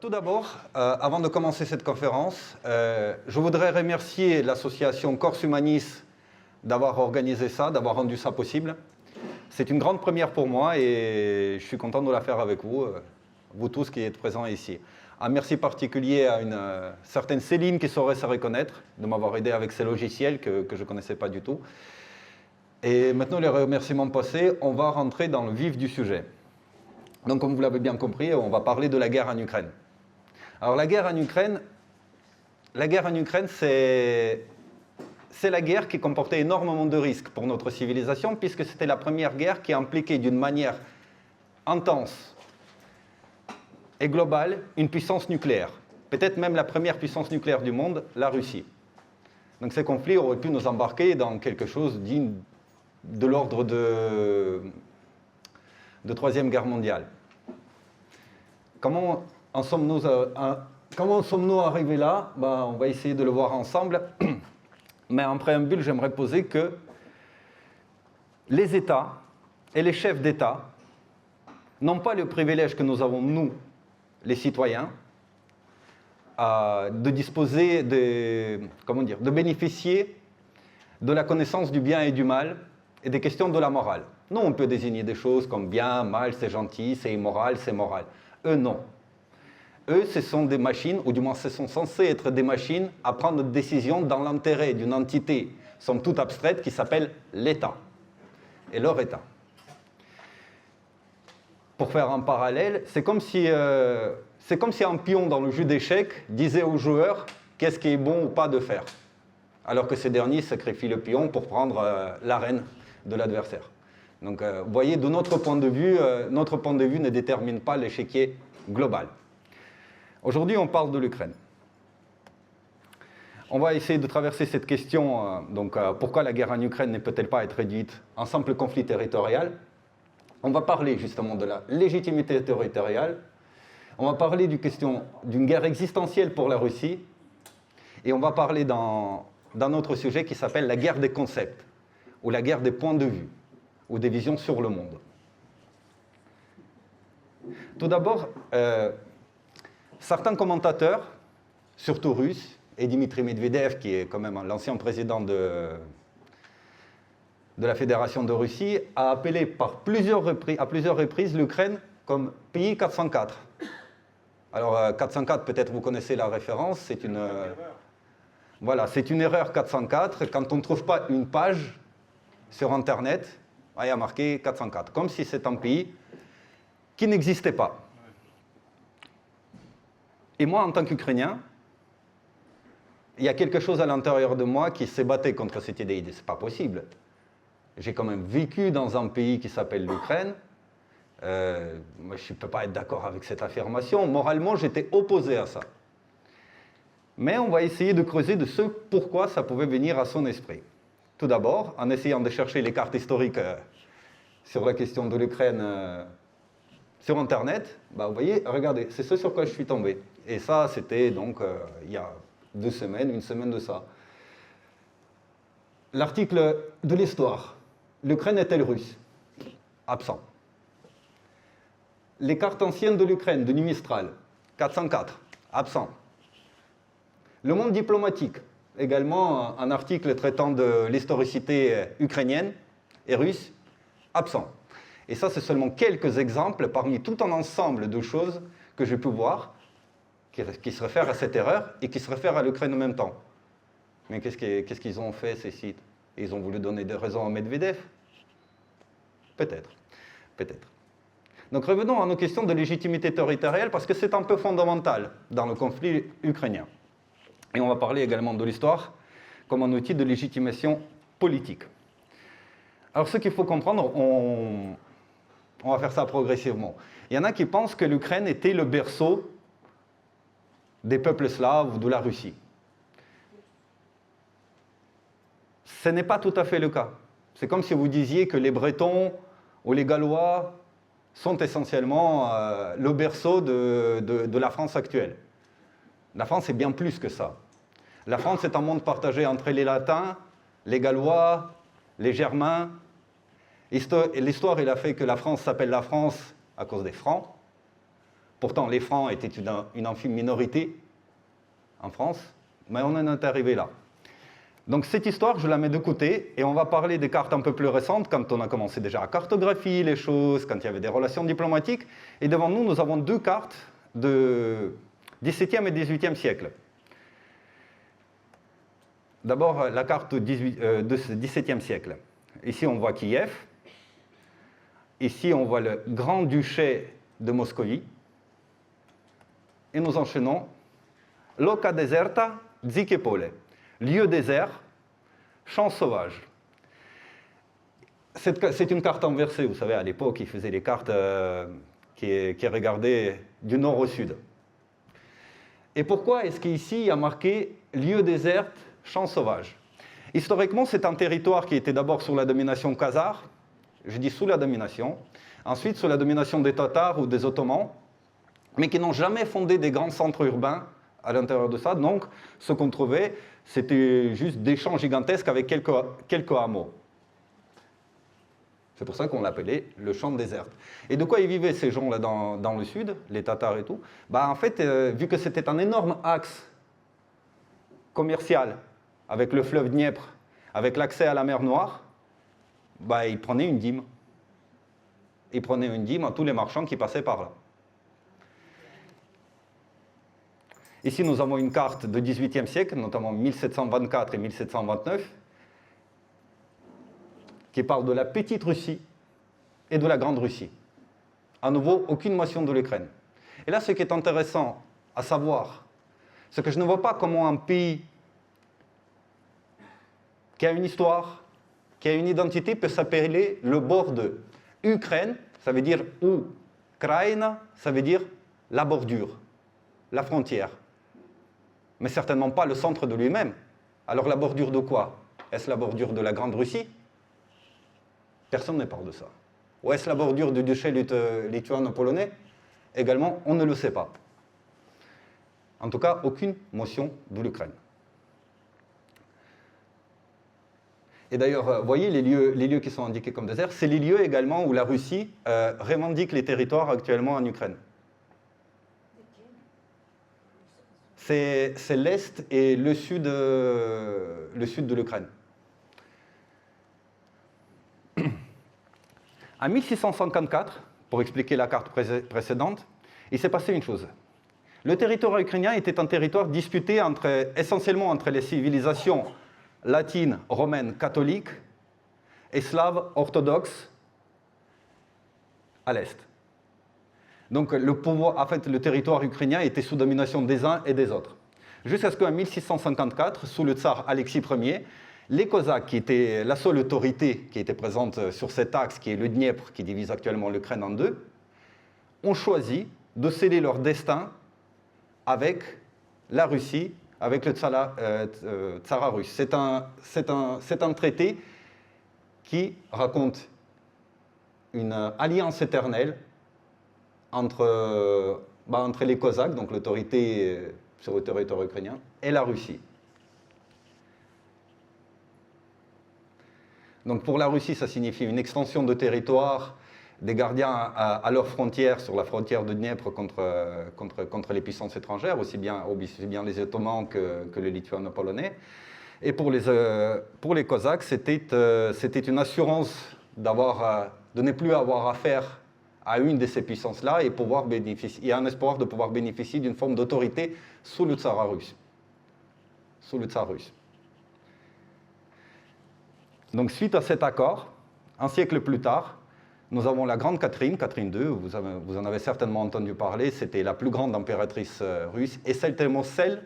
Tout d'abord, avant de commencer cette conférence, je voudrais remercier l'association Corse Humanis d'avoir organisé ça, d'avoir rendu ça possible. C'est une grande première pour moi et je suis content de la faire avec vous, vous tous qui êtes présents ici. Un merci particulier à une certaine Céline qui saurait se reconnaître, de m'avoir aidé avec ces logiciels que je ne connaissais pas du tout. Et maintenant, les remerciements passés, on va rentrer dans le vif du sujet. Donc, comme vous l'avez bien compris, on va parler de la guerre en Ukraine. Alors, la guerre en Ukraine, c'est la guerre qui comportait énormément de risques pour notre civilisation, puisque c'était la première guerre qui impliquait d'une manière intense et globale une puissance nucléaire. Peut-être même la première puissance nucléaire du monde, la Russie. Donc, ces conflits auraient pu nous embarquer dans quelque chose digne de l'ordre de Troisième Guerre mondiale. Comment en sommes-nous arrivés là? On va essayer de le voir ensemble. Mais en préambule, j'aimerais poser que les États et les chefs d'État n'ont pas le privilège que nous avons, nous, les citoyens, de disposer de bénéficier de la connaissance du bien et du mal et des questions de la morale. Nous, on peut désigner des choses comme bien, mal, c'est gentil, c'est immoral, c'est moral. Eux, non. Eux, ce sont des machines, ou du moins ce sont censés être des machines à prendre des décisions dans l'intérêt d'une entité, somme toute abstraite, qui s'appelle l'État. Et leur État. Pour faire un parallèle, c'est comme si un pion dans le jeu d'échecs disait aux joueurs qu'est-ce qui est bon ou pas de faire, alors que ces derniers sacrifient le pion pour prendre l'arène de l'adversaire. Donc, vous voyez, de notre point de vue ne détermine pas l'échiquier global. Aujourd'hui, on parle de l'Ukraine. On va essayer de traverser cette question, pourquoi la guerre en Ukraine ne peut-elle pas être réduite en simple conflit territorial? On va parler justement de la légitimité territoriale. On va parler d'une guerre existentielle pour la Russie. Et on va parler d'un autre sujet qui s'appelle la guerre des concepts, ou la guerre des points de vue, ou des visions sur le monde. Tout d'abord, certains commentateurs, surtout russes, et Dmitri Medvedev, qui est quand même l'ancien président de la Fédération de Russie, a appelé à plusieurs reprises l'Ukraine comme pays 404. Alors 404, peut-être vous connaissez la référence, c'est une erreur 404 quand on ne trouve pas une page sur Internet, il y a marqué 404, comme si c'est un pays qui n'existait pas. Et moi, en tant qu'Ukrainien, il y a quelque chose à l'intérieur de moi qui s'est battu contre cette idée. C'est pas possible. J'ai quand même vécu dans un pays qui s'appelle l'Ukraine. Moi, je ne peux pas être d'accord avec cette affirmation. Moralement, j'étais opposé à ça. Mais on va essayer de creuser de pourquoi ça pouvait venir à son esprit. Tout d'abord, en essayant de chercher les cartes historiques sur la question de l'Ukraine sur Internet, vous voyez, regardez, c'est ce sur quoi je suis tombé. Et ça, c'était donc il y a une semaine de ça. L'article de l'histoire. L'Ukraine est-elle russe? Absent. Les cartes anciennes de l'Ukraine, de Numistral, 404, absent. Le monde diplomatique, également un article traitant de l'historicité ukrainienne et russe, absent. Et ça, c'est seulement quelques exemples parmi tout un ensemble de choses que j'ai pu voir qui se réfèrent à cette erreur et qui se réfèrent à l'Ukraine en même temps. Mais qu'est-ce qu'ils ont fait, ces sites? Ils ont voulu donner des raisons à Medvedev? Peut-être. Peut-être. Donc revenons à nos questions de légitimité territoriale, parce que c'est un peu fondamental dans le conflit ukrainien. Et on va parler également de l'histoire comme un outil de légitimation politique. Alors ce qu'il faut comprendre, on va faire ça progressivement. Il y en a qui pensent que l'Ukraine était le berceau des peuples slaves ou de la Russie. Ce n'est pas tout à fait le cas. C'est comme si vous disiez que les Bretons ou les Gallois sont essentiellement le berceau de la France actuelle. La France est bien plus que ça. La France est un monde partagé entre les Latins, les Gallois, les Germains. L'histoire, il a fait que la France s'appelle la France à cause des Francs. Pourtant, les Francs étaient une infime minorité en France, mais on en est arrivé là. Donc cette histoire, je la mets de côté, et on va parler des cartes un peu plus récentes, quand on a commencé déjà à cartographier les choses, quand il y avait des relations diplomatiques. Et devant nous, nous avons deux cartes de XVIIe et XVIIIe siècle. D'abord, la carte de ce XVIIe siècle. Ici, on voit Kiev. Ici, on voit le grand-duché de Moscovie. Et nous enchaînons. Loca deserta, ziche pole. Lieu désert, champ sauvage. C'est une carte inversée, vous savez, à l'époque, ils faisaient les cartes qui regardaient du nord au sud. Et pourquoi est-ce qu'ici, il y a marqué lieu désert, champ sauvage? Historiquement, c'est un territoire qui était d'abord sous la domination khazare, je dis sous la domination, ensuite sous la domination des Tatars ou des Ottomans, mais qui n'ont jamais fondé des grands centres urbains à l'intérieur de ça. Donc, ce qu'on trouvait, c'était juste des champs gigantesques avec quelques hameaux. C'est pour ça qu'on l'appelait le champ désert. Et de quoi ils vivaient ces gens-là dans le sud, les Tatars et tout? En fait, vu que c'était un énorme axe commercial avec le fleuve Dniepr, avec l'accès à la mer Noire, ils prenaient une dîme. Ils prenaient une dîme à tous les marchands qui passaient par là. Ici, nous avons une carte de XVIIIe siècle, notamment 1724 et 1729, qui parle de la petite Russie et de la grande Russie. À nouveau, aucune mention de l'Ukraine. Et là, ce qui est intéressant à savoir, c'est que je ne vois pas comment un pays qui a une histoire, qui a une identité, peut s'appeler le bord de. Ukraine, ça veut dire Ukraina, ça veut dire la bordure, la frontière. Mais certainement pas le centre de lui-même. Alors la bordure de quoi? Est-ce la bordure de la Grande Russie? Personne ne parle de ça. Ou est-ce la bordure du duché lituano-polonais? Également, on ne le sait pas. En tout cas, aucune mention de l'Ukraine. Et d'ailleurs, vous voyez les lieux qui sont indiqués comme désert, c'est les lieux également où la Russie revendique les territoires actuellement en Ukraine. C'est l'Est et le sud de l'Ukraine. En 1654, pour expliquer la carte précédente, il s'est passé une chose. Le territoire ukrainien était un territoire disputé essentiellement entre les civilisations latines, romaines, catholiques et slaves orthodoxes à l'Est. Donc le territoire ukrainien était sous domination des uns et des autres. Jusqu'à ce qu'en 1654, sous le tsar Alexis Ier, les Cosaques, qui étaient la seule autorité qui était présente sur cet axe, qui est le Dniepr, qui divise actuellement l'Ukraine en deux, ont choisi de sceller leur destin avec la Russie, avec le tsarat russe. C'est un traité qui raconte une alliance éternelle entre les Cosaques, donc l'autorité sur le territoire ukrainien, et la Russie. Donc pour la Russie, ça signifie une extension de territoire, des gardiens à leurs frontières, sur la frontière de Dniepr contre les puissances étrangères, aussi bien les Ottomans que les Lituano-Polonais. Et pour les Cosaques, c'était une assurance de ne plus avoir affaire à une de ces puissances-là et un espoir de pouvoir bénéficier d'une forme d'autorité sous le tsar russe. Donc suite à cet accord, un siècle plus tard, nous avons la grande Catherine, Catherine II, vous en avez certainement entendu parler, c'était la plus grande impératrice russe, et certainement celle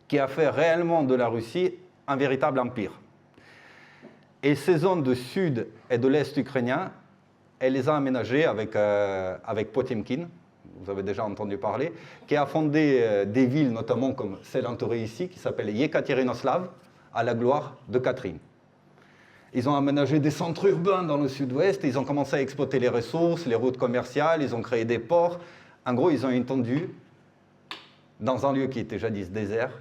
qui a fait réellement de la Russie un véritable empire. Et ces zones de sud et de l'est ukrainien, elle les a aménagées avec Potemkin, vous avez déjà entendu parler, qui a fondé des villes, notamment comme celle entourée ici, qui s'appelle Yekaterinoslav, à la gloire de Catherine. Ils ont aménagé des centres urbains dans le sud-ouest, ils ont commencé à exploiter les ressources, les routes commerciales, ils ont créé des ports. En gros, ils ont étendu, dans un lieu qui était jadis désert,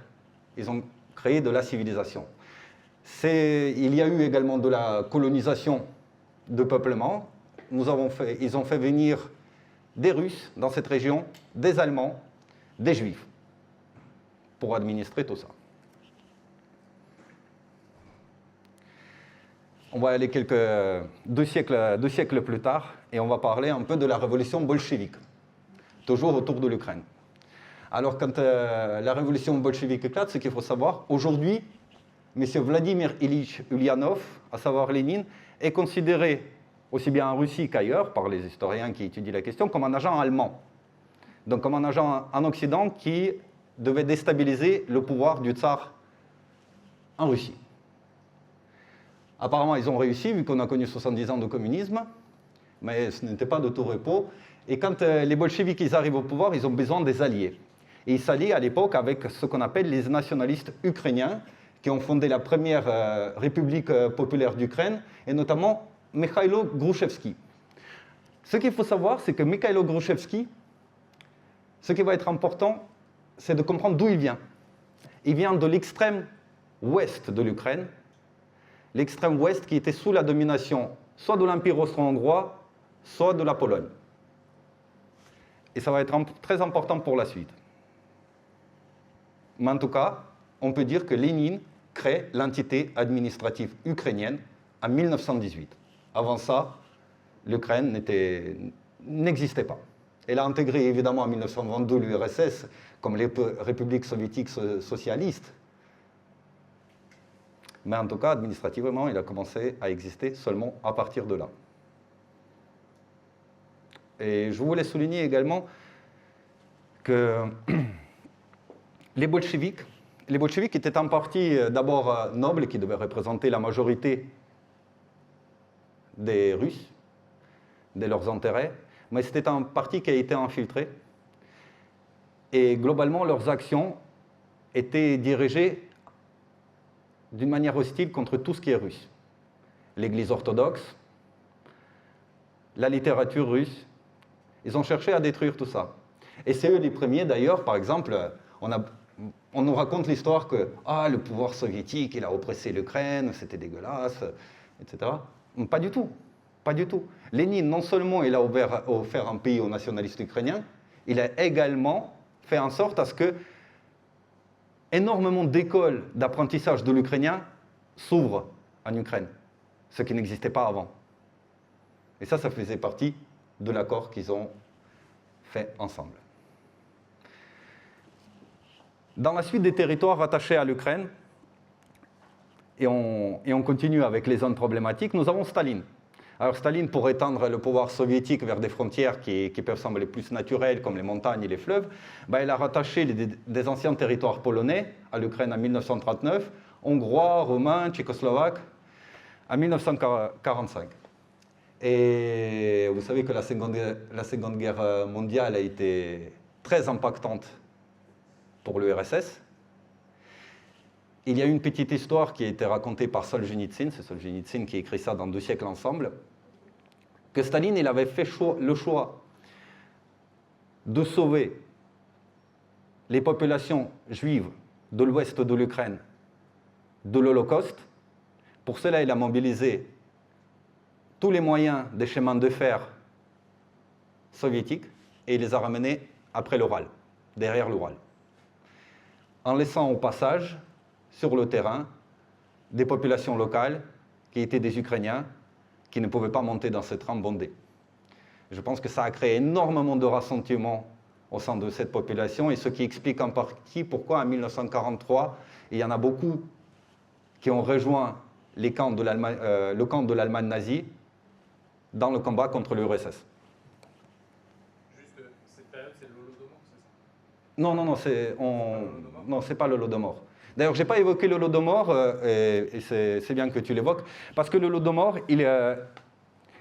ils ont créé de la civilisation. Il y a eu également de la colonisation de peuplement. Ils ont fait venir des Russes dans cette région, des Allemands, des Juifs, pour administrer tout ça. On va aller deux siècles plus tard et on va parler un peu de la révolution bolchevique, toujours autour de l'Ukraine. Alors, quand la révolution bolchevique éclate, ce qu'il faut savoir, aujourd'hui, M. Vladimir Ilyich Ulyanov, à savoir Lénine, est considéré, aussi bien en Russie qu'ailleurs, par les historiens qui étudient la question, comme un agent allemand. Donc comme un agent en Occident qui devait déstabiliser le pouvoir du tsar en Russie. Apparemment, ils ont réussi, vu qu'on a connu 70 ans de communisme, mais ce n'était pas de tout repos. Et quand les bolcheviks ils arrivent au pouvoir, ils ont besoin des alliés. Et ils s'allient à l'époque avec ce qu'on appelle les nationalistes ukrainiens, qui ont fondé la première République populaire d'Ukraine, et notamment Mikhailo Grushevski. Ce qu'il faut savoir, c'est que Mikhailo Grushevski, ce qui va être important, c'est de comprendre d'où il vient. Il vient de l'extrême ouest de l'Ukraine, l'extrême ouest qui était sous la domination soit de l'Empire austro-hongrois, soit de la Pologne. Et ça va être très important pour la suite. Mais en tout cas, on peut dire que Lénine crée l'entité administrative ukrainienne en 1918. Avant ça, l'Ukraine n'existait pas. Elle a intégré évidemment en 1922 l'URSS comme les républiques soviétiques socialistes. Mais en tout cas, administrativement, il a commencé à exister seulement à partir de là. Et je voulais souligner également que les bolcheviks étaient en partie d'abord nobles, qui devaient représenter la majorité des Russes, de leurs intérêts, mais c'était un parti qui a été infiltré. Et globalement, leurs actions étaient dirigées d'une manière hostile contre tout ce qui est russe. L'Église orthodoxe, la littérature russe, ils ont cherché à détruire tout ça. Et c'est eux les premiers d'ailleurs, par exemple, on nous raconte l'histoire que le pouvoir soviétique, il a oppressé l'Ukraine, c'était dégueulasse, etc. Pas du tout, pas du tout. Lénine, non seulement il a offert un pays aux nationalistes ukrainiens, il a également fait en sorte à ce que énormément d'écoles d'apprentissage de l'ukrainien s'ouvrent en Ukraine, ce qui n'existait pas avant. Et ça faisait partie de l'accord qu'ils ont fait ensemble. Dans la suite des territoires rattachés à l'Ukraine, et on continue avec les zones problématiques, nous avons Staline. Alors Staline, pour étendre le pouvoir soviétique vers des frontières qui peuvent sembler plus naturelles, comme les montagnes et les fleuves, il a rattaché des anciens territoires polonais à l'Ukraine en 1939, hongrois, roumains, tchécoslovaques, en 1945. Et vous savez que la Seconde Guerre mondiale a été très impactante pour l'URSS. Il y a une petite histoire qui a été racontée par Solzhenitsyn, c'est Solzhenitsyn qui a écrit ça dans 2 siècles ensemble, que Staline il avait fait le choix de sauver les populations juives de l'ouest de l'Ukraine de l'Holocauste. Pour cela, il a mobilisé tous les moyens des chemins de fer soviétiques et il les a ramenés après l'Oural, derrière l'Oural, en laissant au passage sur le terrain des populations locales qui étaient des Ukrainiens qui ne pouvaient pas monter dans ces trains bondés. Je pense que ça a créé énormément de ressentiment au sein de cette population et ce qui explique en partie pourquoi en 1943, il y en a beaucoup qui ont rejoint le camp de l'Allemagne nazie dans le combat contre l'URSS. Juste, cette période, c'est l'Holodomor, c'est ça? Non, c'est pas l'Holodomor. D'ailleurs, je n'ai pas évoqué l'Holodomor, et c'est bien que tu l'évoques, parce que l'Holodomor,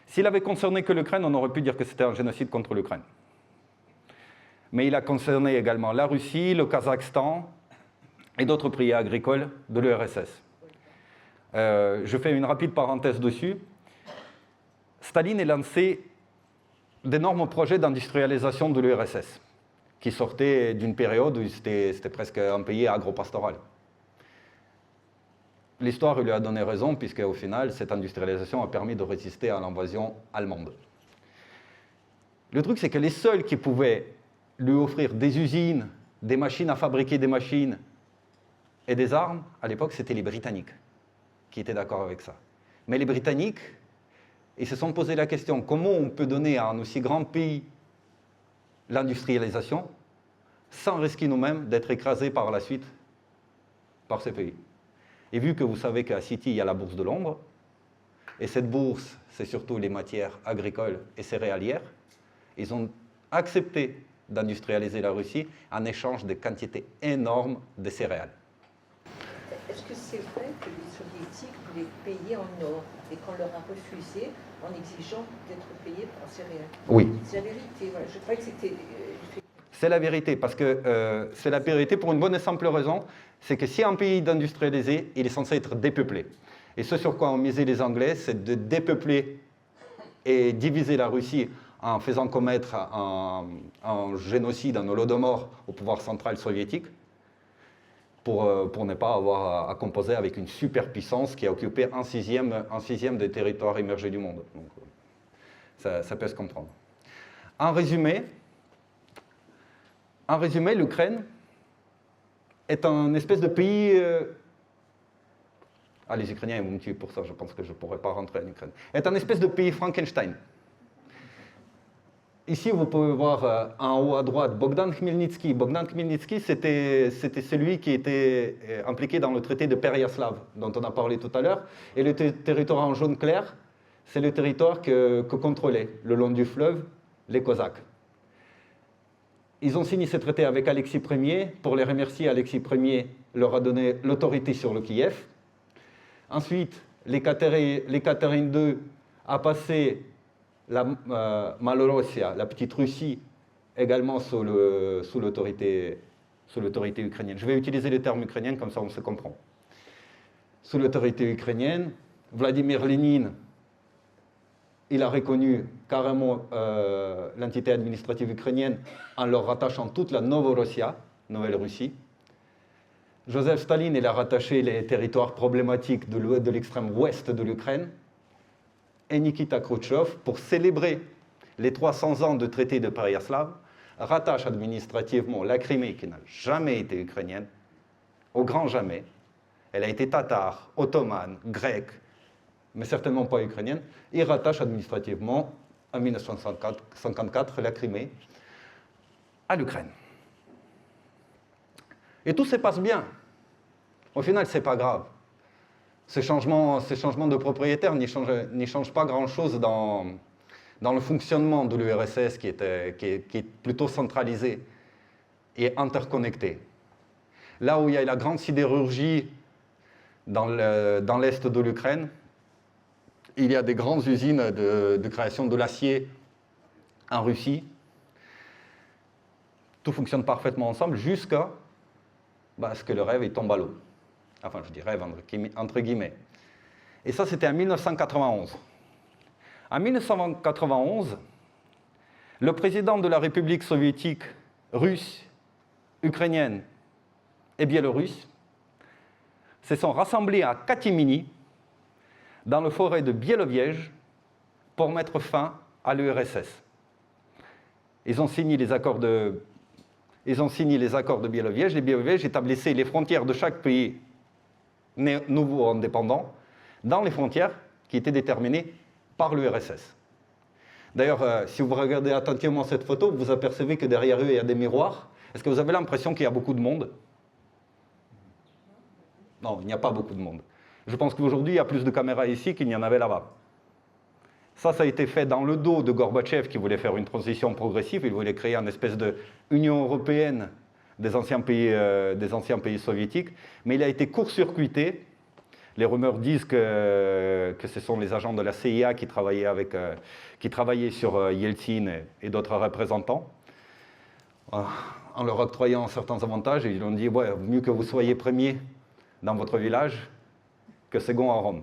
s'il avait concerné que l'Ukraine, on aurait pu dire que c'était un génocide contre l'Ukraine. Mais il a concerné également la Russie, le Kazakhstan et d'autres pays agricoles de l'URSS. Je fais une rapide parenthèse dessus. Staline a lancé d'énormes projets d'industrialisation de l'URSS, qui sortaient d'une période où c'était presque un pays agropastoral. L'histoire lui a donné raison, puisqu'au final, cette industrialisation a permis de résister à l'invasion allemande. Le truc, c'est que les seuls qui pouvaient lui offrir des usines, des machines à fabriquer des machines et des armes, à l'époque, c'était les Britanniques qui étaient d'accord avec ça. Mais les Britanniques, ils se sont posé la question, comment on peut donner à un aussi grand pays l'industrialisation sans risquer nous-mêmes d'être écrasés par la suite par ces pays. Et vu que vous savez qu'à City, il y a la bourse de Londres, et cette bourse, c'est surtout les matières agricoles et céréalières, ils ont accepté d'industrialiser la Russie en échange de quantités énormes de céréales. Est-ce que c'est vrai que les Soviétiques voulaient payer en or et qu'on leur a refusé en exigeant d'être payés en céréales? Oui. C'est la vérité, voilà. Je croyais que c'était... C'est la vérité, parce que c'est la vérité pour une bonne et simple raison, c'est que si un pays est industrialisé, il est censé être dépeuplé. Et ce sur quoi ont misé les Anglais, c'est de dépeupler et diviser la Russie en faisant commettre un génocide, un holodomor au pouvoir central soviétique, pour ne pas avoir à composer avec une superpuissance qui a occupé un sixième des territoires émergés du monde. Donc, ça peut se comprendre. En résumé, l'Ukraine est un espèce de pays... les Ukrainiens ils vont me tuer pour ça, je pense que je ne pourrais pas rentrer en Ukraine. Est un espèce de pays Frankenstein. Ici, vous pouvez voir en haut à droite Bogdan Khmelnytsky. Bogdan Khmelnytsky, c'était celui qui était impliqué dans le traité de Pereyaslav, dont on a parlé tout à l'heure. Et le territoire en jaune clair, c'est le territoire que contrôlaient, le long du fleuve, les Cosaques. Ils ont signé ce traité avec Alexis Ier. Pour les remercier, Alexis Ier leur a donné l'autorité sur le Kiev. Ensuite, l'Ekaterine II a passé la Malorossia, la petite Russie, également sous l'autorité ukrainienne. Je vais utiliser le terme ukrainien, comme ça on se comprend. Sous l'autorité ukrainienne, Vladimir Lénine, il a reconnu carrément l'entité administrative ukrainienne en leur rattachant toute la Novorossia, Nouvelle-Russie. Joseph Staline, il a rattaché les territoires problématiques de l'extrême ouest de l'Ukraine. Et Nikita Khrouchtchev, pour célébrer les 300 ans de traité de Pereyaslav, rattache administrativement la Crimée, qui n'a jamais été ukrainienne, au grand jamais. Elle a été tatare, ottomane, grecque, mais certainement pas ukrainienne. Il rattache administrativement, en 1954, la Crimée à l'Ukraine. Et tout se passe bien. Au final, ce n'est pas grave. Ces changements de propriétaire n'y changent pas grand-chose dans le fonctionnement de l'URSS qui est plutôt centralisé et interconnecté. Là où il y a la grande sidérurgie dans l'est de l'Ukraine, il y a des grandes usines de création de l'acier en Russie. Tout fonctionne parfaitement ensemble jusqu'à ce que le rêve il tombe à l'eau. Enfin, je dis rêve entre guillemets. Et ça, c'était en 1991. En 1991, le président de la République soviétique russe, ukrainienne et biélorusse se sont rassemblés à Katimini, dans le forêt de Biéloviège, pour mettre fin à l'URSS. Ils ont signé les accords de Biéloviège. Les Biéloviège établissaient les frontières de chaque pays nouveau indépendant dans les frontières qui étaient déterminées par l'URSS. D'ailleurs, si vous regardez attentivement cette photo, vous apercevez que derrière eux, il y a des miroirs. Est-ce que vous avez l'impression qu'il y a beaucoup de monde? Non, il n'y a pas beaucoup de monde. Je pense qu'aujourd'hui, il y a plus de caméras ici qu'il n'y en avait là-bas. Ça a été fait dans le dos de Gorbatchev qui voulait faire une transition progressive. Il voulait créer une espèce d'Union européenne des anciens pays soviétiques, mais il a été court-circuité. Les rumeurs disent que ce sont les agents de la CIA qui travaillaient sur Yeltsin et d'autres représentants, en leur octroyant certains avantages. Et ils ont dit, ouais, mieux que vous soyez premier dans votre village que second à Rome.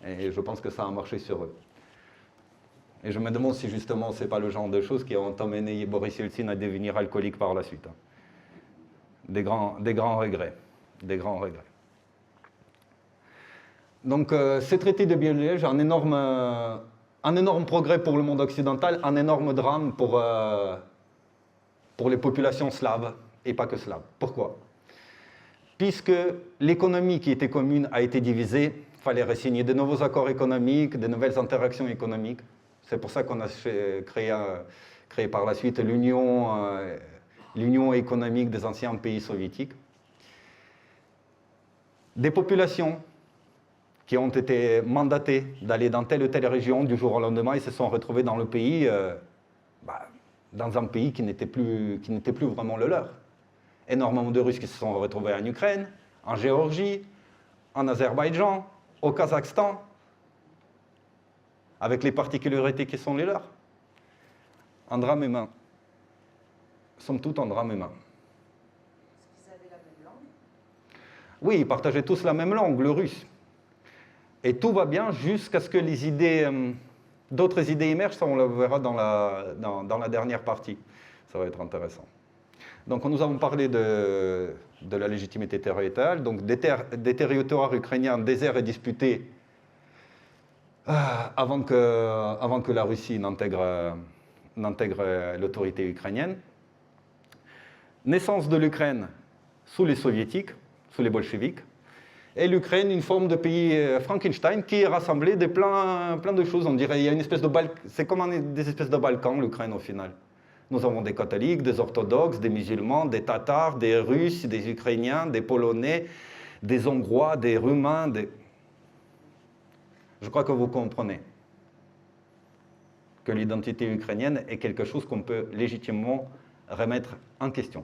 Et je pense que ça a marché sur eux. Et je me demande si justement ce n'est pas le genre de choses qui ont amené Boris Yeltsin à devenir alcoolique par la suite. Des grands regrets. Des grands regrets. Donc, ce traité de Biéloviège a un Un énorme progrès pour le monde occidental, un énorme drame pour les populations slaves, et pas que slaves. Pourquoi? Puisque l'économie qui était commune a été divisée, il fallait re-signer de nouveaux accords économiques, de nouvelles interactions économiques. C'est pour ça qu'on a créé par la suite l'Union économique des anciens pays soviétiques. Des populations qui ont été mandatées d'aller dans telle ou telle région du jour au lendemain, ils se sont retrouvés dans le pays, dans un pays qui n'était plus vraiment le leur. Énormément de Russes qui se sont retrouvés en Ukraine, en Géorgie, en Azerbaïdjan, au Kazakhstan, avec les particularités qui sont les leurs. Un drame humain. Somme toute, un drame humain. Est-ce qu'ils avaient la même langue? Oui, ils partageaient tous la même langue, le russe. Et tout va bien jusqu'à ce que les idées, d'autres idées émergent, ça on le verra dans la dernière partie. Ça va être intéressant. Donc nous avons parlé de la légitimité territoriale, donc des territoires ukrainiens déserts et disputés avant que la Russie n'intègre l'autorité ukrainienne. Naissance de l'Ukraine sous les soviétiques, sous les bolcheviks, et l'Ukraine, une forme de pays Frankenstein qui est rassemblé de plein de choses. On dirait il y a une espèce de c'est comme des espèces de Balkans, l'Ukraine au final. Nous avons des catholiques, des orthodoxes, des musulmans, des tatars, des Russes, des Ukrainiens, des Polonais, des Hongrois, des Roumains. Je crois que vous comprenez que l'identité ukrainienne est quelque chose qu'on peut légitimement remettre en question.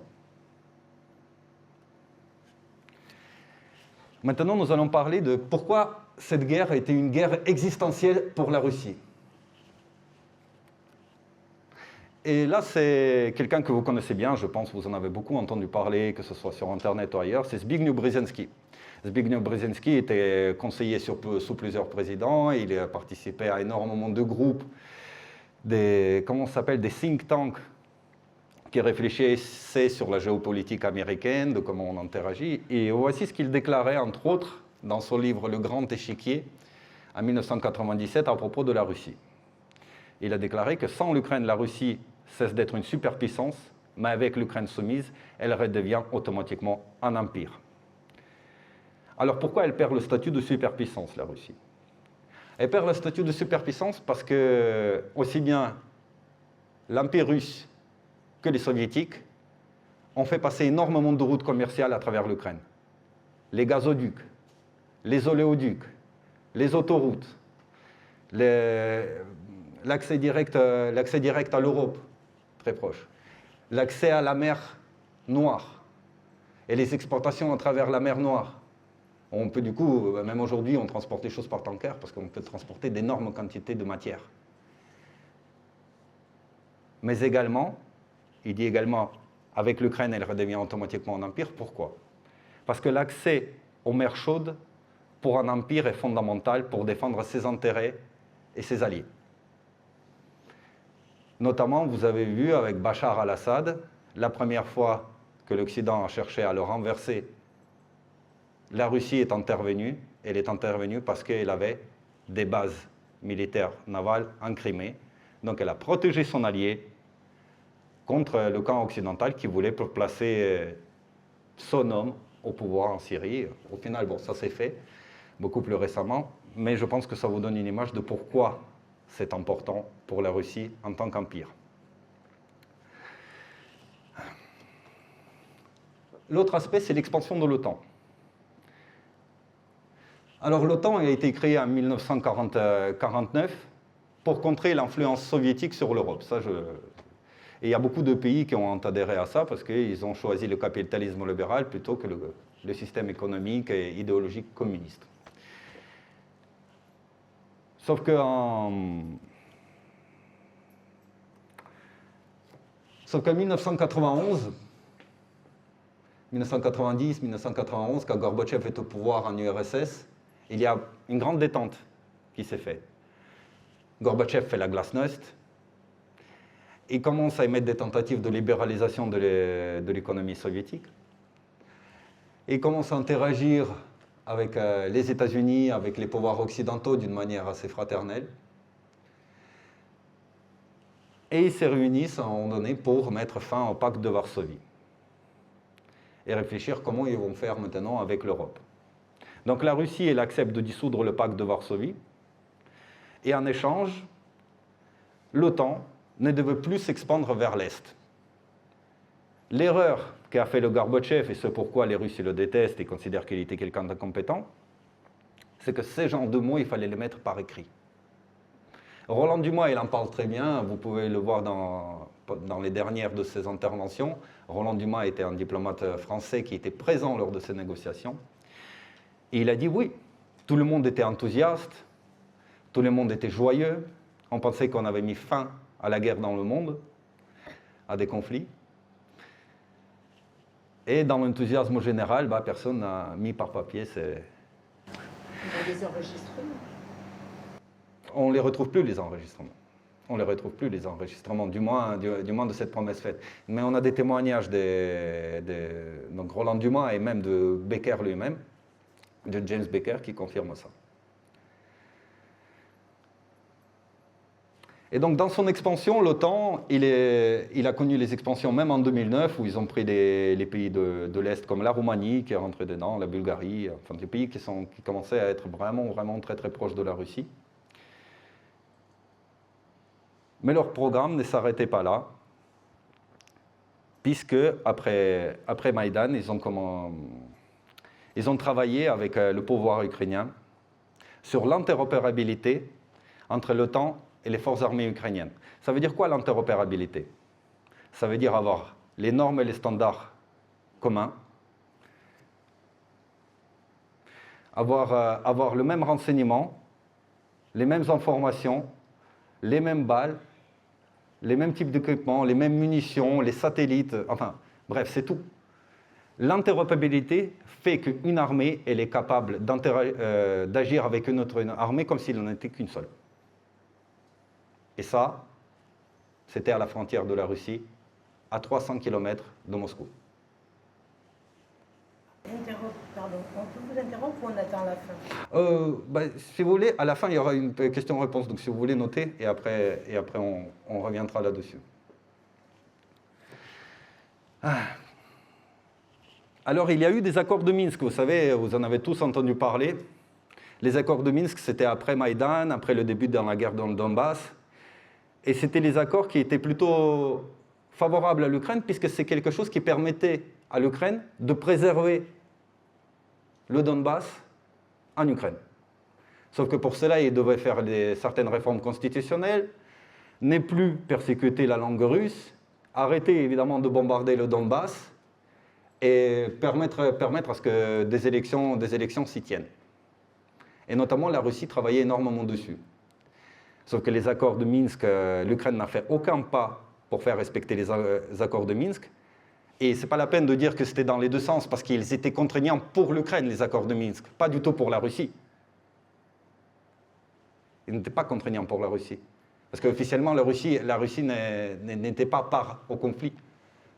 Maintenant, nous allons parler de pourquoi cette guerre a été une guerre existentielle pour la Russie. Et là, c'est quelqu'un que vous connaissez bien, je pense que vous en avez beaucoup entendu parler, que ce soit sur Internet ou ailleurs, c'est Zbigniew Brzezinski. Zbigniew Brzezinski était conseiller sous plusieurs présidents, il a participé à énormément de groupes, des think tanks qui réfléchissaient sur la géopolitique américaine, de comment on interagit. Et voici ce qu'il déclarait, entre autres, dans son livre Le Grand Échiquier, en 1997, à propos de la Russie. Il a déclaré que sans l'Ukraine, la Russie cesse d'être une superpuissance, mais avec l'Ukraine soumise, elle redevient automatiquement un empire. Alors pourquoi elle perd le statut de superpuissance, la Russie? Elle perd le statut de superpuissance parce que, aussi bien l'Empire russe que les Soviétiques ont fait passer énormément de routes commerciales à travers l'Ukraine. Les gazoducs, les oléoducs, les autoroutes, l'accès direct à l'Europe, très proche, l'accès à la mer Noire et les exportations à travers la mer Noire. On peut du coup, même aujourd'hui, on transporte les choses par tanker parce qu'on peut transporter d'énormes quantités de matière. Mais également, il dit également, avec l'Ukraine, elle redevient automatiquement un empire. Pourquoi? Parce que l'accès aux mers chaudes pour un empire est fondamental pour défendre ses intérêts et ses alliés. Notamment, vous avez vu avec Bachar al-Assad, la première fois que l'Occident a cherché à le renverser, la Russie est intervenue. Elle est intervenue parce qu'elle avait des bases militaires navales en Crimée. Donc elle a protégé son allié contre le camp occidental qui voulait placer son homme au pouvoir en Syrie. Au final, bon, ça s'est fait beaucoup plus récemment, mais je pense que ça vous donne une image de pourquoi c'est important pour la Russie en tant qu'empire. L'autre aspect, c'est l'expansion de l'OTAN. Alors l'OTAN a été créée en 1949 pour contrer l'influence soviétique sur l'Europe. Et il y a beaucoup de pays qui ont adhéré à ça parce qu'ils ont choisi le capitalisme libéral plutôt que le système économique et idéologique communiste. Sauf qu'en 1991, 1990, 1991, quand Gorbatchev est au pouvoir en URSS, il y a une grande détente qui s'est faite. Gorbatchev fait la glasnost. Il commence à émettre des tentatives de libéralisation de l'économie soviétique. Il commence à interagir avec les États-Unis, avec les pouvoirs occidentaux d'une manière assez fraternelle. Et ils se réunissent à un moment donné pour mettre fin au pacte de Varsovie et réfléchir comment ils vont faire maintenant avec l'Europe. Donc la Russie, elle accepte de dissoudre le pacte de Varsovie, et en échange, l'OTAN ne devait plus s'expandre vers l'Est. L'erreur qu'a fait le Gorbatchev, et c'est pourquoi les Russes le détestent et considèrent qu'il était quelqu'un d'incompétent, c'est que ces genres de mots, il fallait les mettre par écrit. Roland Dumas, il en parle très bien, vous pouvez le voir dans les dernières de ses interventions. Roland Dumas était un diplomate français qui était présent lors de ces négociations. Et il a dit oui, tout le monde était enthousiaste, tout le monde était joyeux, on pensait qu'on avait mis fin à la guerre dans le monde, à des conflits. Et dans l'enthousiasme général, personne n'a mis par papier ces... Il y a des enregistrements. On ne les retrouve plus, les enregistrements. On ne les retrouve plus, les enregistrements, du moins de cette promesse faite. Mais on a des témoignages donc Roland Dumas et même de Becker lui-même, de James Becker, qui confirme ça. Et donc, dans son expansion, l'OTAN, il a connu les expansions même en 2009, où ils ont pris les pays de l'Est, comme la Roumanie, qui est rentrée dedans, la Bulgarie, enfin des pays qui commençaient à être vraiment très très proches de la Russie. Mais leur programme ne s'arrêtait pas là, puisque après Maïdan, ils ont travaillé avec le pouvoir ukrainien sur l'interopérabilité entre l'OTAN et les forces armées ukrainiennes. Ça veut dire quoi l'interopérabilité? Ça veut dire avoir les normes et les standards communs, avoir le même renseignement, les mêmes informations, les mêmes balles, les mêmes types d'équipements, les mêmes munitions, les satellites, enfin, bref, c'est tout. L'interopérabilité fait qu'une armée, elle est capable d'agir avec une autre armée comme s'il n'en était qu'une seule. Et ça, c'était à la frontière de la Russie, à 300 km de Moscou. Pardon, on peut vous interrompre ou on attend la fin? Si vous voulez, à la fin, il y aura une question-réponse. Donc si vous voulez noter, et après on reviendra là-dessus. Alors, il y a eu des accords de Minsk. Vous savez, vous en avez tous entendu parler. Les accords de Minsk, c'était après Maïdan, après le début de la guerre dans le Donbass. Et c'était les accords qui étaient plutôt favorables à l'Ukraine, puisque c'est quelque chose qui permettait à l'Ukraine de préserver le Donbass en Ukraine. Sauf que pour cela, il devait faire certaines réformes constitutionnelles, ne plus persécuter la langue russe, arrêter évidemment de bombarder le Donbass et permettre à ce que des élections s'y tiennent. Et notamment, la Russie travaillait énormément dessus. Sauf que les accords de Minsk, l'Ukraine n'a fait aucun pas pour faire respecter les accords de Minsk. Et ce n'est pas la peine de dire que c'était dans les deux sens, parce qu'ils étaient contraignants pour l'Ukraine, les accords de Minsk, pas du tout pour la Russie. Ils n'étaient pas contraignants pour la Russie. Parce qu'officiellement, la Russie n'était pas part au conflit.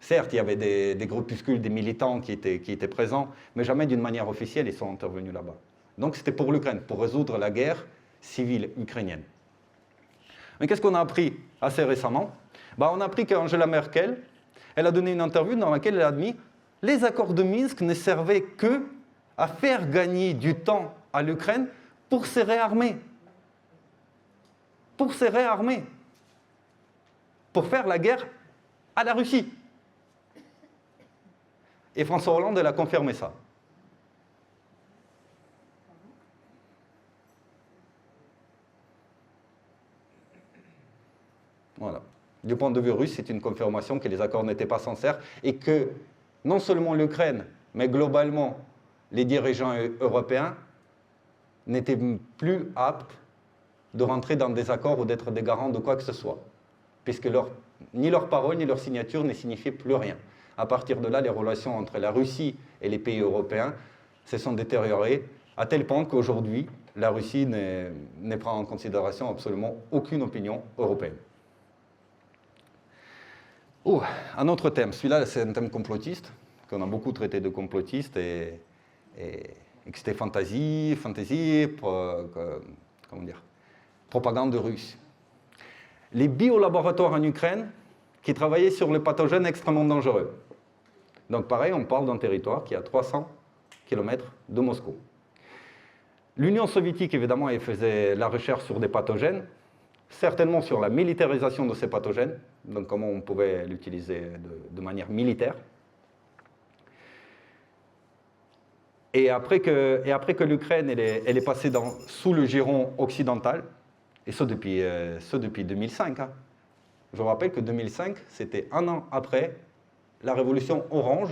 Certes, il y avait des groupuscules, des militants qui étaient présents, mais jamais d'une manière officielle, ils sont intervenus là-bas. Donc c'était pour l'Ukraine, pour résoudre la guerre civile ukrainienne. Mais qu'est-ce qu'on a appris assez récemment? On a appris qu'Angela Merkel, elle a donné une interview dans laquelle elle a admis que les accords de Minsk ne servaient que à faire gagner du temps à l'Ukraine pour se réarmer. Pour se réarmer. Pour faire la guerre à la Russie. Et François Hollande, elle a confirmé ça. Voilà. Du point de vue russe, c'est une confirmation que les accords n'étaient pas sincères et que non seulement l'Ukraine, mais globalement les dirigeants européens n'étaient plus aptes de rentrer dans des accords ou d'être des garants de quoi que ce soit, puisque ni leur parole ni leur signature ne signifiaient plus rien. À partir de là, les relations entre la Russie et les pays européens se sont détériorées à tel point qu'aujourd'hui, la Russie ne prend en considération absolument aucune opinion européenne. Un autre thème, celui-là c'est un thème complotiste, qu'on a beaucoup traité de complotiste et que c'était comment dire, propagande russe. les biolaboratoires en Ukraine qui travaillaient sur les pathogènes extrêmement dangereux. Donc pareil, on parle d'un territoire qui est à 300 km de Moscou. L'Union soviétique, évidemment, elle faisait la recherche sur des pathogènes, certainement sur la militarisation de ces pathogènes, donc comment on pouvait l'utiliser de manière militaire. Et après que l'Ukraine elle est passée sous le giron occidental, et ce depuis 2005, hein. Je vous rappelle que 2005, c'était un an après la révolution orange.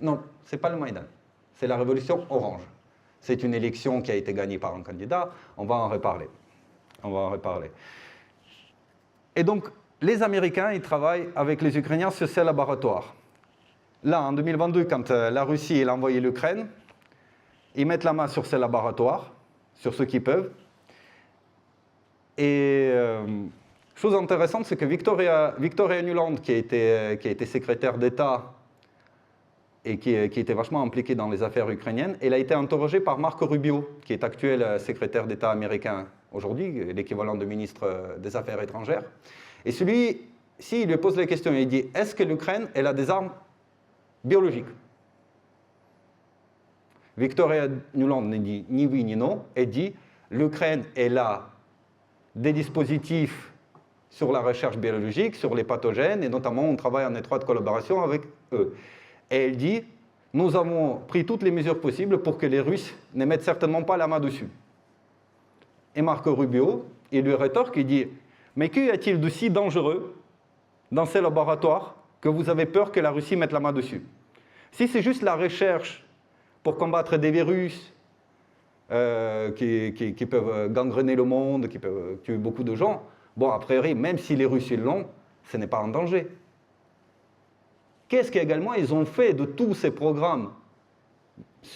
Non, ce n'est pas le Maïdan, c'est la révolution orange. C'est une élection qui a été gagnée par un candidat, on va en reparler. Et donc, les Américains, ils travaillent avec les Ukrainiens sur ces laboratoires. Là, en 2022, quand la Russie a envoyé l'Ukraine, ils mettent la main sur ces laboratoires, sur ceux qui peuvent. Et chose intéressante, c'est que Victoria Nuland, qui a été secrétaire d'État et qui était vachement impliquée dans les affaires ukrainiennes, elle a été interrogée par Marco Rubio, qui est actuel secrétaire d'État américain aujourd'hui, l'équivalent de ministre des Affaires étrangères. Et celui-ci, il lui pose la question, il dit « Est-ce que l'Ukraine, elle a des armes biologiques ?» Victoria Nuland ne dit ni oui ni non, elle dit « L'Ukraine, elle a des dispositifs sur la recherche biologique, sur les pathogènes, et notamment on travaille en étroite collaboration avec eux. » Et elle dit, nous avons pris toutes les mesures possibles pour que les Russes ne mettent certainement pas la main dessus. Et Marco Rubio, il lui rétorque, il dit, mais qu'y a-t-il de si dangereux dans ces laboratoires que vous avez peur que la Russie mette la main dessus? Si c'est juste la recherche pour combattre des virus qui peuvent gangréner le monde, qui peuvent tuer beaucoup de gens, bon, a priori, même si les Russes l'ont, ce n'est pas en danger. Qu'est-ce qu'également ils ont fait de tous ces programmes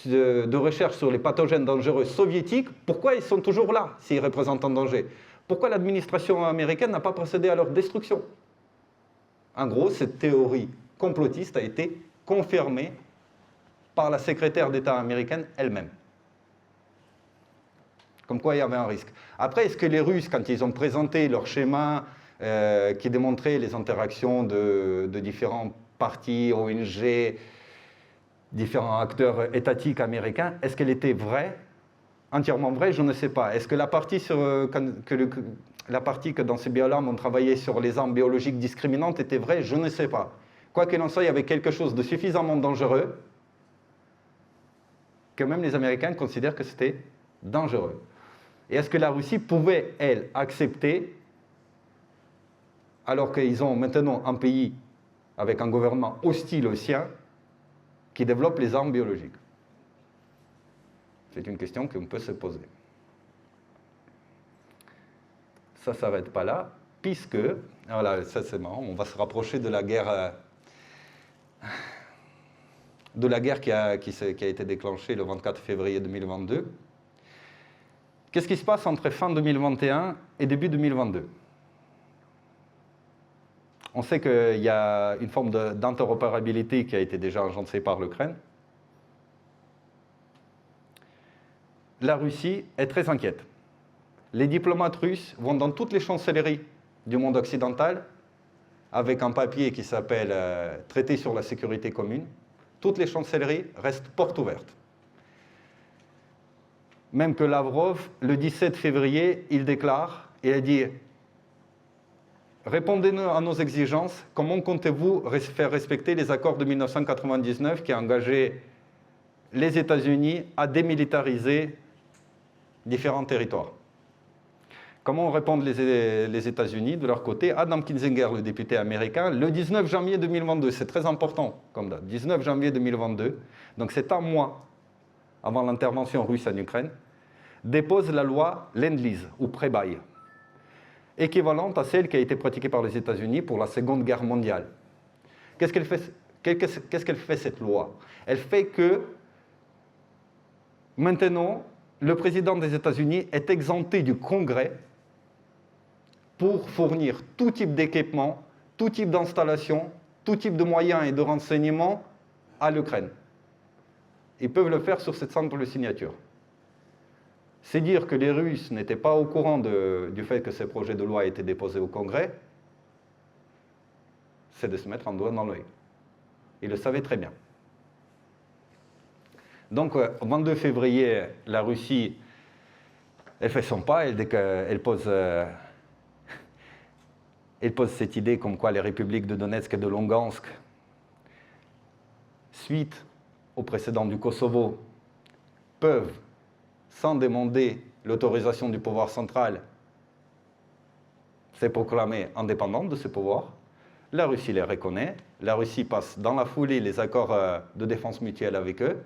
de recherche sur les pathogènes dangereux soviétiques? Pourquoi ils sont toujours là, s'ils représentent un danger? Pourquoi l'administration américaine n'a pas procédé à leur destruction? En gros, cette théorie complotiste a été confirmée par la secrétaire d'État américaine elle-même. Comme quoi il y avait un risque. Après, est-ce que les Russes, quand ils ont présenté leur schéma qui démontrait les interactions de différents partis, ONG, différents acteurs étatiques américains, est-ce qu'elle était vraie, entièrement vraie? Je ne sais pas. Est-ce que la partie que dans ces biolarmes on travaillait sur les armes biologiques discriminantes était vraie? Je ne sais pas. Quoi qu'il en soit, il y avait quelque chose de suffisamment dangereux que même les Américains considèrent que c'était dangereux. Et est-ce que la Russie pouvait, elle, accepter, alors qu'ils ont maintenant un pays avec un gouvernement hostile au sien, qui développe les armes biologiques? C'est une question qu'on peut se poser. Ça ne s'arrête pas là, puisque, voilà, ça c'est marrant, on va se rapprocher de la guerre qui a été déclenchée le 24 février 2022. Qu'est-ce qui se passe entre fin 2021 et début 2022? On sait qu'il y a une forme d'interopérabilité qui a été déjà engendrée par l'Ukraine. La Russie est très inquiète. Les diplomates russes vont dans toutes les chancelleries du monde occidental avec un papier qui s'appelle « Traité sur la sécurité commune ». Toutes les chancelleries restent portes ouvertes. Même que Lavrov, le 17 février, il déclare, et il dit « Répondez-nous à nos exigences, comment comptez-vous faire respecter les accords de 1999 qui engageaient les États-Unis à démilitariser différents territoires ?» Comment répondent les États-Unis de leur côté? Adam Kinzinger, le député américain, le 19 janvier 2022, c'est très important comme date, 19 janvier 2022, donc c'est un mois avant l'intervention russe en Ukraine, dépose la loi Lend-Lease, ou pré-bail, équivalente à celle qui a été pratiquée par les États-Unis pour la Seconde Guerre mondiale. Qu'est-ce qu'elle fait cette loi? Elle fait que, maintenant, le président des États-Unis est exempté du Congrès pour fournir tout type d'équipement, tout type d'installation, tout type de moyens et de renseignements à l'Ukraine. Ils peuvent le faire sur cette simple signature. c'est dire que les Russes n'étaient pas au courant du fait que ces projets de loi étaient déposés au Congrès, c'est de se mettre un doigt dans l'œil. Ils le savaient très bien. Donc, au 22 février, la Russie, elle fait son pas, elle pose cette idée comme quoi les républiques de Donetsk et de Lugansk, suite au précédent du Kosovo, peuvent, sans demander l'autorisation du pouvoir central, se proclamer indépendantes de ce pouvoir. La Russie les reconnaît. La Russie passe dans la foulée les accords de défense mutuelle avec eux,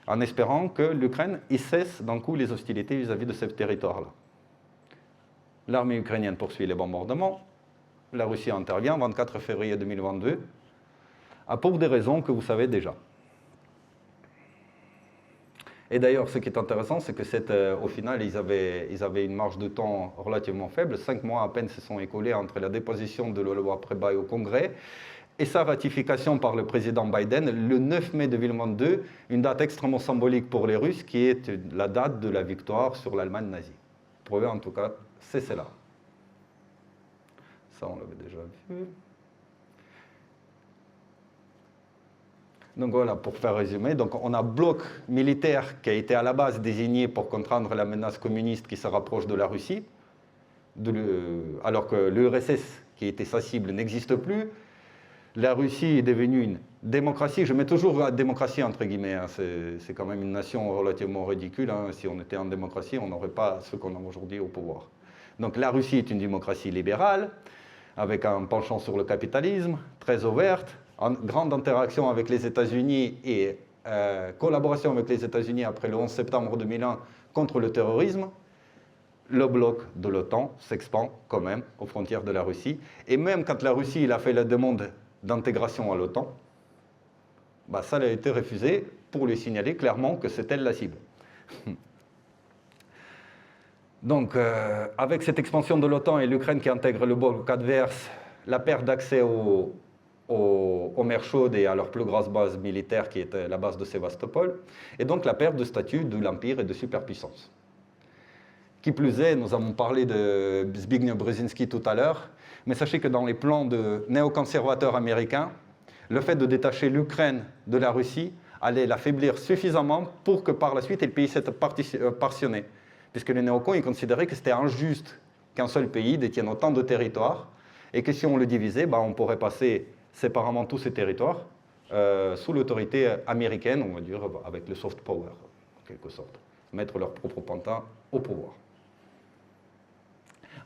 en espérant que l'Ukraine cesse d'un coup les hostilités vis-à-vis de ce territoire-là. L'armée ukrainienne poursuit les bombardements. La Russie intervient le 24 février 2022, pour des raisons que vous savez déjà. Et d'ailleurs, ce qui est intéressant, c'est que au final, ils avaient une marge de temps relativement faible. 5 mois à peine se sont écoulés entre la déposition de la loi Prebai au Congrès et sa ratification par le président Biden le 9 mai 2022, une date extrêmement symbolique pour les Russes, qui est la date de la victoire sur l'Allemagne nazie. Pour eux, en tout cas, c'est cela. Ça, on l'avait déjà vu. Donc voilà, pour faire résumer, donc on a un bloc militaire qui a été à la base désigné pour contraindre la menace communiste qui se rapproche de la Russie, alors que l'URSS, qui était sa cible, n'existe plus. La Russie est devenue une démocratie. Je mets toujours la démocratie entre guillemets. Hein. C'est quand même une nation relativement ridicule. Hein. Si on était en démocratie, on n'aurait pas ce qu'on a aujourd'hui au pouvoir. Donc la Russie est une démocratie libérale, avec un penchant sur le capitalisme, très ouverte, en grande interaction avec les États-Unis et collaboration avec les États-Unis après le 11 septembre 2001 contre le terrorisme. Le bloc de l'OTAN s'expand quand même aux frontières de la Russie. Et même quand la Russie a fait la demande d'intégration à l'OTAN, ça a été refusé pour lui signaler clairement que c'est elle la cible. Donc, avec cette expansion de l'OTAN et l'Ukraine qui intègre le bloc adverse, la perte d'accès aux mers chaudes et à leur plus grosse base militaire qui était la base de Sébastopol, et donc la perte de statut de l'Empire et de superpuissance. Qui plus est, nous avons parlé de Zbigniew Brzezinski tout à l'heure, mais sachez que dans les plans de néoconservateurs américains, le fait de détacher l'Ukraine de la Russie allait l'affaiblir suffisamment pour que par la suite elle puisse être partionnée. Puisque les néocons ils considéraient que c'était injuste qu'un seul pays détienne autant de territoires et que si on le divisait, on pourrait passer séparément tous ces territoires sous l'autorité américaine, on va dire, avec le soft power, en quelque sorte. Mettre leur propre pantin au pouvoir.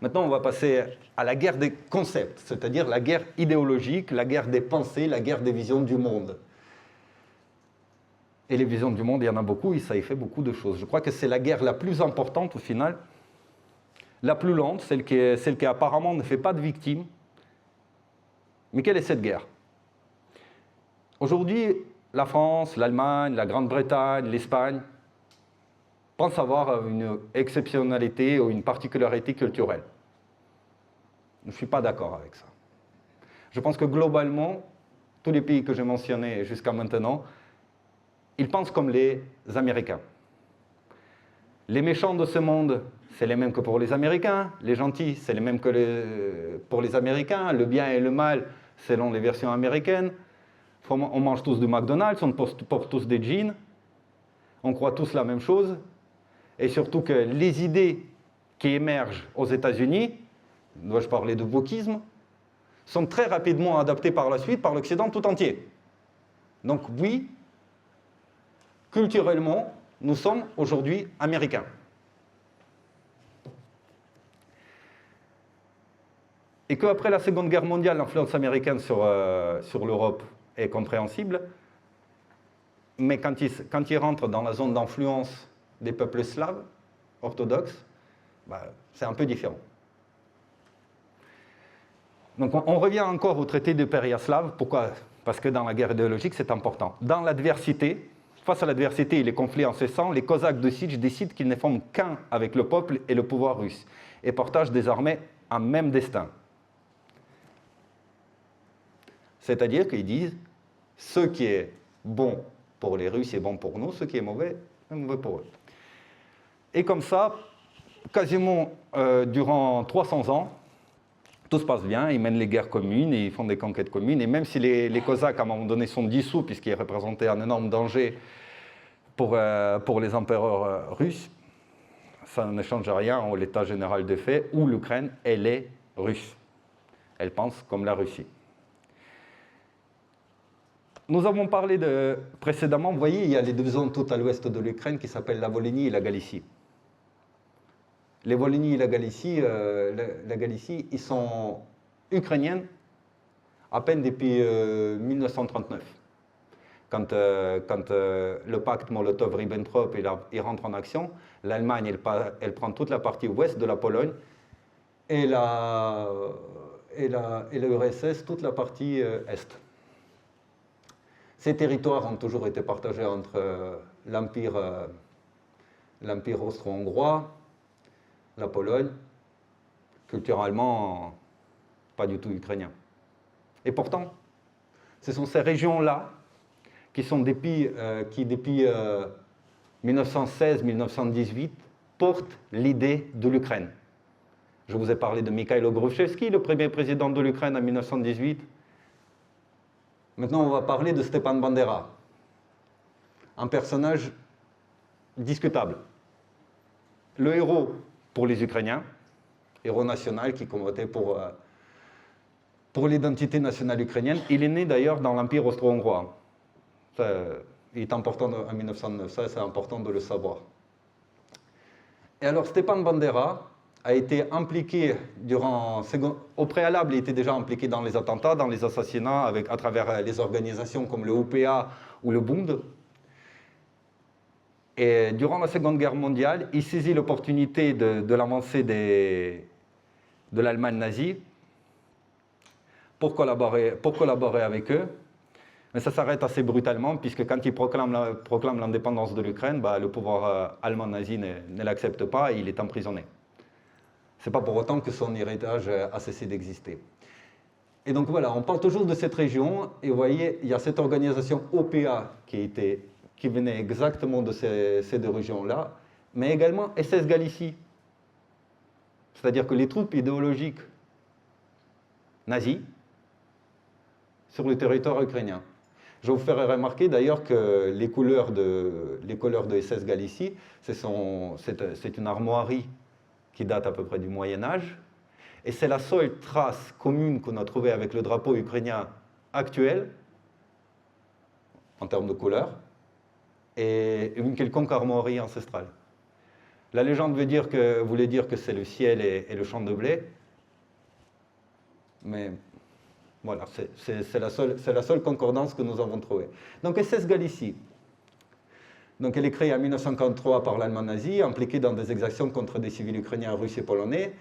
Maintenant, on va passer à la guerre des concepts, c'est-à-dire la guerre idéologique, la guerre des pensées, la guerre des visions du monde. Et les visions du monde, il y en a beaucoup, et ça y fait beaucoup de choses. Je crois que c'est la guerre la plus importante au final, la plus lente, celle qui apparemment ne fait pas de victimes. Mais quelle est cette guerre? Aujourd'hui, la France, l'Allemagne, la Grande-Bretagne, l'Espagne pensent avoir une exceptionnalité ou une particularité culturelle. Je ne suis pas d'accord avec ça. Je pense que globalement, tous les pays que j'ai mentionnés jusqu'à maintenant, ils pensent comme les Américains. Les méchants de ce monde, c'est les mêmes que pour les Américains. Les gentils, c'est les mêmes que pour les Américains. Le bien et le mal, selon les versions américaines. On mange tous du McDonald's, on porte tous des jeans. On croit tous la même chose. Et surtout que les idées qui émergent aux États-Unis, dois-je parler de wokisme, sont très rapidement adaptées par la suite par l'Occident tout entier. Donc oui, culturellement, nous sommes aujourd'hui américains. Et qu'après la Seconde Guerre mondiale, l'influence américaine sur l'Europe est compréhensible, mais quand ils rentrent dans la zone d'influence des peuples slaves, orthodoxes, c'est un peu différent. Donc on revient encore au traité de Péréaslav. Pourquoi? Parce que dans la guerre idéologique, c'est important. Dans l'adversité, face à l'adversité et les conflits incessants, les Cosaques de Sich décident qu'ils ne forment qu'un avec le peuple et le pouvoir russe, et partagent désormais un même destin. C'est-à-dire qu'ils disent, ce qui est bon pour les Russes est bon pour nous, ce qui est mauvais pour eux. Et comme ça, quasiment durant 300 ans, tout se passe bien, ils mènent les guerres communes, et ils font des conquêtes communes, et même si les Cosaques, à un moment donné, sont dissous, puisqu'ils représentaient un énorme danger pour les empereurs russes, ça ne change rien en l'état général des faits, où l'Ukraine, elle est russe. Elle pense comme la Russie. Nous avons parlé précédemment, vous voyez, il y a les deux zones tout à l'ouest de l'Ukraine qui s'appellent la Volhynie et la Galicie. Les Volhynie et la Galicie, ils sont ukrainiennes à peine depuis 1939. Quand le pacte Molotov-Ribbentrop il rentre en action, l'Allemagne elle prend toute la partie ouest de la Pologne et l'URSS toute la partie est. Ces territoires ont toujours été partagés entre l'Empire austro-hongrois, la Pologne, culturellement pas du tout ukrainien. Et pourtant, ce sont ces régions-là qui depuis 1916-1918 portent l'idée de l'Ukraine. Je vous ai parlé de Mikhailo Grushevski, le premier président de l'Ukraine en 1918. Maintenant, on va parler de Stepan Bandera, un personnage discutable. Le héros pour les Ukrainiens, héros national qui combattait pour l'identité nationale ukrainienne. Il est né d'ailleurs dans l'Empire austro-hongrois. Il est important en 1909, ça c'est important de le savoir. Et alors Stepan Bandera a été impliqué au préalable, il était déjà impliqué dans les attentats, dans les assassinats à travers les organisations comme le UPA ou le Bund. Et durant la Seconde Guerre mondiale, il saisit l'opportunité de l'avancée de l'Allemagne nazie pour collaborer avec eux. Mais ça s'arrête assez brutalement, puisque quand il proclame l'indépendance de l'Ukraine, le pouvoir allemand nazi ne l'accepte pas et il est emprisonné. Ce n'est pas pour autant que son héritage a cessé d'exister. Et donc voilà, on parle toujours de cette région, et vous voyez, il y a cette organisation OPA qui venait exactement de ces deux régions-là, mais également SS Galicie. C'est-à-dire que les troupes idéologiques nazies sur le territoire ukrainien. Je vous ferai remarquer d'ailleurs que les couleurs de SS Galicie, c'est une armoirie qui date à peu près du Moyen-Âge, et c'est la seule trace commune qu'on a trouvée avec le drapeau ukrainien actuel, en termes de couleur, et une quelconque armoirie ancestrale. La légende voulait dire que c'est le ciel et le champ de blé, mais voilà, c'est la seule concordance que nous avons trouvée. Donc SS Galicie, donc elle est créée en 1953 par l'Allemagne nazie, impliquée dans des exactions contre des civils ukrainiens, russes et polonais.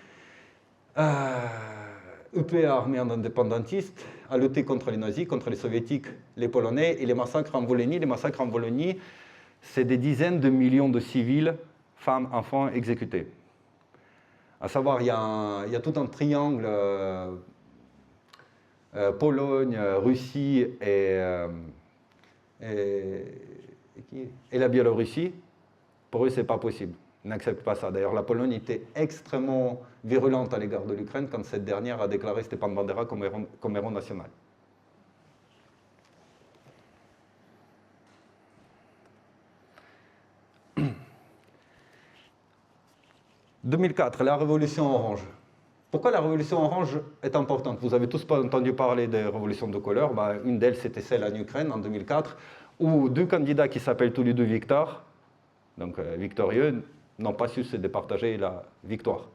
UPA, armée indépendantiste, a lutté contre les nazis, contre les soviétiques, les polonais et les massacres en Volhynie. Les massacres en Volhynie, c'est des dizaines de millions de civils, femmes, enfants exécutés. À savoir, il y a tout un triangle Pologne, Russie et la Biélorussie. Pour eux, ce n'est pas possible. Ils n'acceptent pas ça. D'ailleurs, la Pologne était extrêmement virulente à l'égard de l'Ukraine quand cette dernière a déclaré Stepan Bandera comme héros national. « 2004, la révolution orange. Pourquoi la révolution orange est importante? Vous avez tous entendu parler des révolutions de couleur. Une d'elles, c'était celle en Ukraine en 2004, où deux candidats qui s'appellent tous les deux Victor, donc victorieux, n'ont pas su se départager la victoire.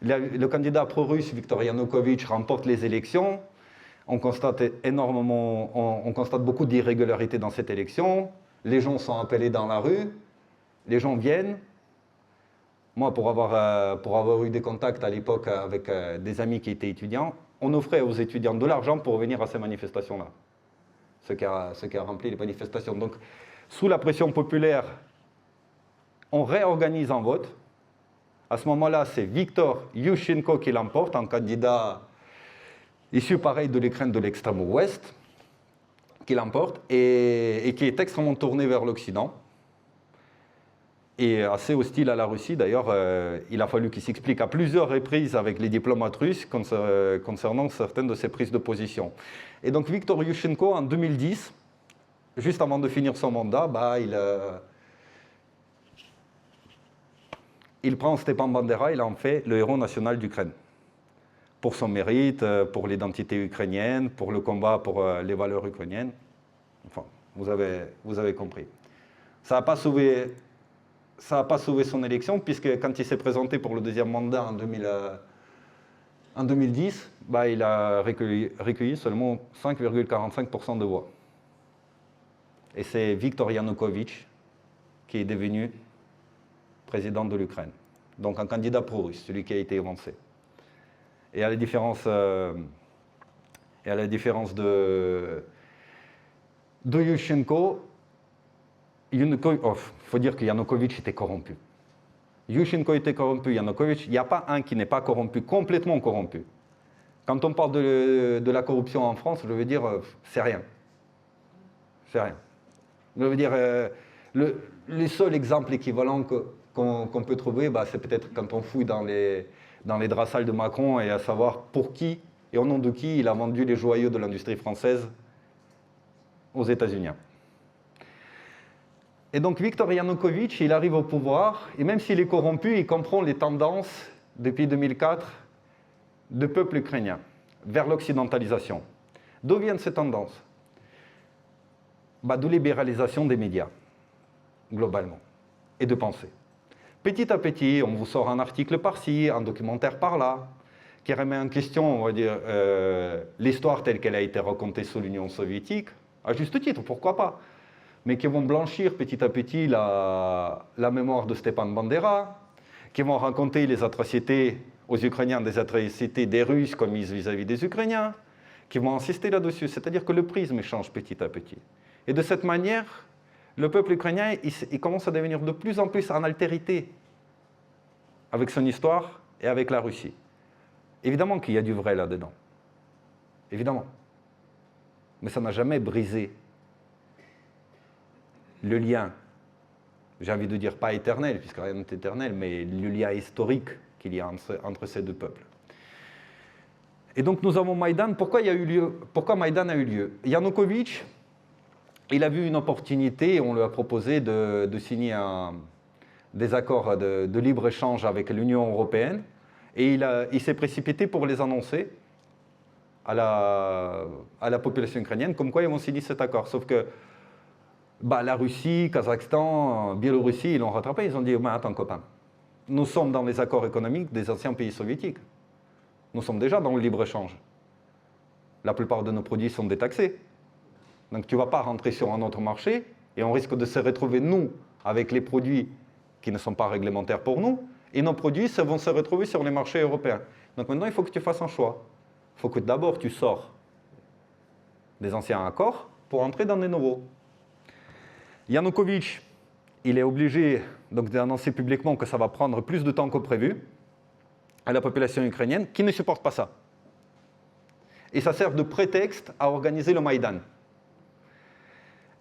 Le candidat pro-russe, Viktor Yanukovych, remporte les élections. On constate beaucoup d'irrégularités dans cette élection. Les gens sont appelés dans la rue. Les gens viennent. Moi, pour avoir eu des contacts à l'époque avec des amis qui étaient étudiants, on offrait aux étudiants de l'argent pour venir à ces manifestations-là. Ce qui a rempli les manifestations. Donc, sous la pression populaire, on réorganise un vote. À ce moment-là, c'est Viktor Yushchenko qui l'emporte, un candidat issu pareil de l'Ukraine de l'extrême ouest, qui l'emporte et qui est extrêmement tourné vers l'Occident. et assez hostile à la Russie. D'ailleurs, il a fallu qu'il s'explique à plusieurs reprises avec les diplomates russes concernant certaines de ses prises de position. Et donc Viktor Yushchenko, en 2010, juste avant de finir son mandat, il prend Stepan Bandera, il en fait le héros national d'Ukraine. Pour son mérite, pour l'identité ukrainienne, pour le combat pour les valeurs ukrainiennes. Enfin, vous avez compris. Ça n'a pas sauvé son élection, puisque quand il s'est présenté pour le deuxième mandat en 2010, il a recueilli seulement 5,45% de voix. Et c'est Viktor Yanukovych qui est devenu président de l'Ukraine. Donc un candidat pro-russe, celui qui a été évincé. Et à la différence de Yushchenko, il faut dire que Yanukovych était corrompu. Yushchenko était corrompu, Yanukovych, il n'y a pas un qui n'est pas corrompu, complètement corrompu. Quand on parle de la corruption en France, je veux dire, c'est rien. C'est rien. Je veux dire, le seul exemple équivalent qu'on peut trouver, c'est peut-être quand on fouille dans les draps sales de Macron, et à savoir pour qui et au nom de qui il a vendu les joyaux de l'industrie française aux États-Unis. Et donc Viktor Yanukovych, il arrive au pouvoir, et même s'il est corrompu, il comprend les tendances, depuis 2004, du peuple ukrainien, vers l'occidentalisation. D'où viennent ces tendances? De libéralisation des médias, globalement, et de pensée. Petit à petit, on vous sort un article par-ci, un documentaire par-là, qui remet en question, on va dire, l'histoire telle qu'elle a été racontée sous l'Union soviétique, à juste titre, pourquoi pas, mais qui vont blanchir petit à petit la mémoire de Stepan Bandera, qui vont raconter les atrocités aux Ukrainiens, des atrocités des Russes commises vis-à-vis des Ukrainiens, qui vont insister là-dessus. C'est-à-dire que le prisme change petit à petit. Et de cette manière, le peuple ukrainien, il commence à devenir de plus en plus en altérité avec son histoire et avec la Russie. Évidemment qu'il y a du vrai là-dedans. Évidemment. Mais ça n'a jamais brisé le lien, j'ai envie de dire pas éternel, puisque rien n'est éternel, mais le lien historique qu'il y a entre ces deux peuples. Et donc nous avons Maïdan. Pourquoi Maïdan a eu lieu? Yanukovych, il a vu une opportunité, on lui a proposé de signer des accords de libre-échange avec l'Union européenne, et il s'est précipité pour les annoncer à la population ukrainienne, comme quoi ils vont signer cet accord. Sauf que la Russie, Kazakhstan, Biélorussie, ils l'ont rattrapé, ils ont dit attends copain, nous sommes dans les accords économiques des anciens pays soviétiques. Nous sommes déjà dans le libre-échange. La plupart de nos produits sont détaxés. Donc tu ne vas pas rentrer sur un autre marché et on risque de se retrouver, nous, avec les produits qui ne sont pas réglementaires pour nous, et nos produits vont se retrouver sur les marchés européens. Donc maintenant, il faut que tu fasses un choix. Il faut que d'abord tu sors des anciens accords pour entrer dans les nouveaux. Yanukovych, il est obligé donc d'annoncer publiquement que ça va prendre plus de temps que prévu à la population ukrainienne qui ne supporte pas ça. Et ça sert de prétexte à organiser le Maïdan.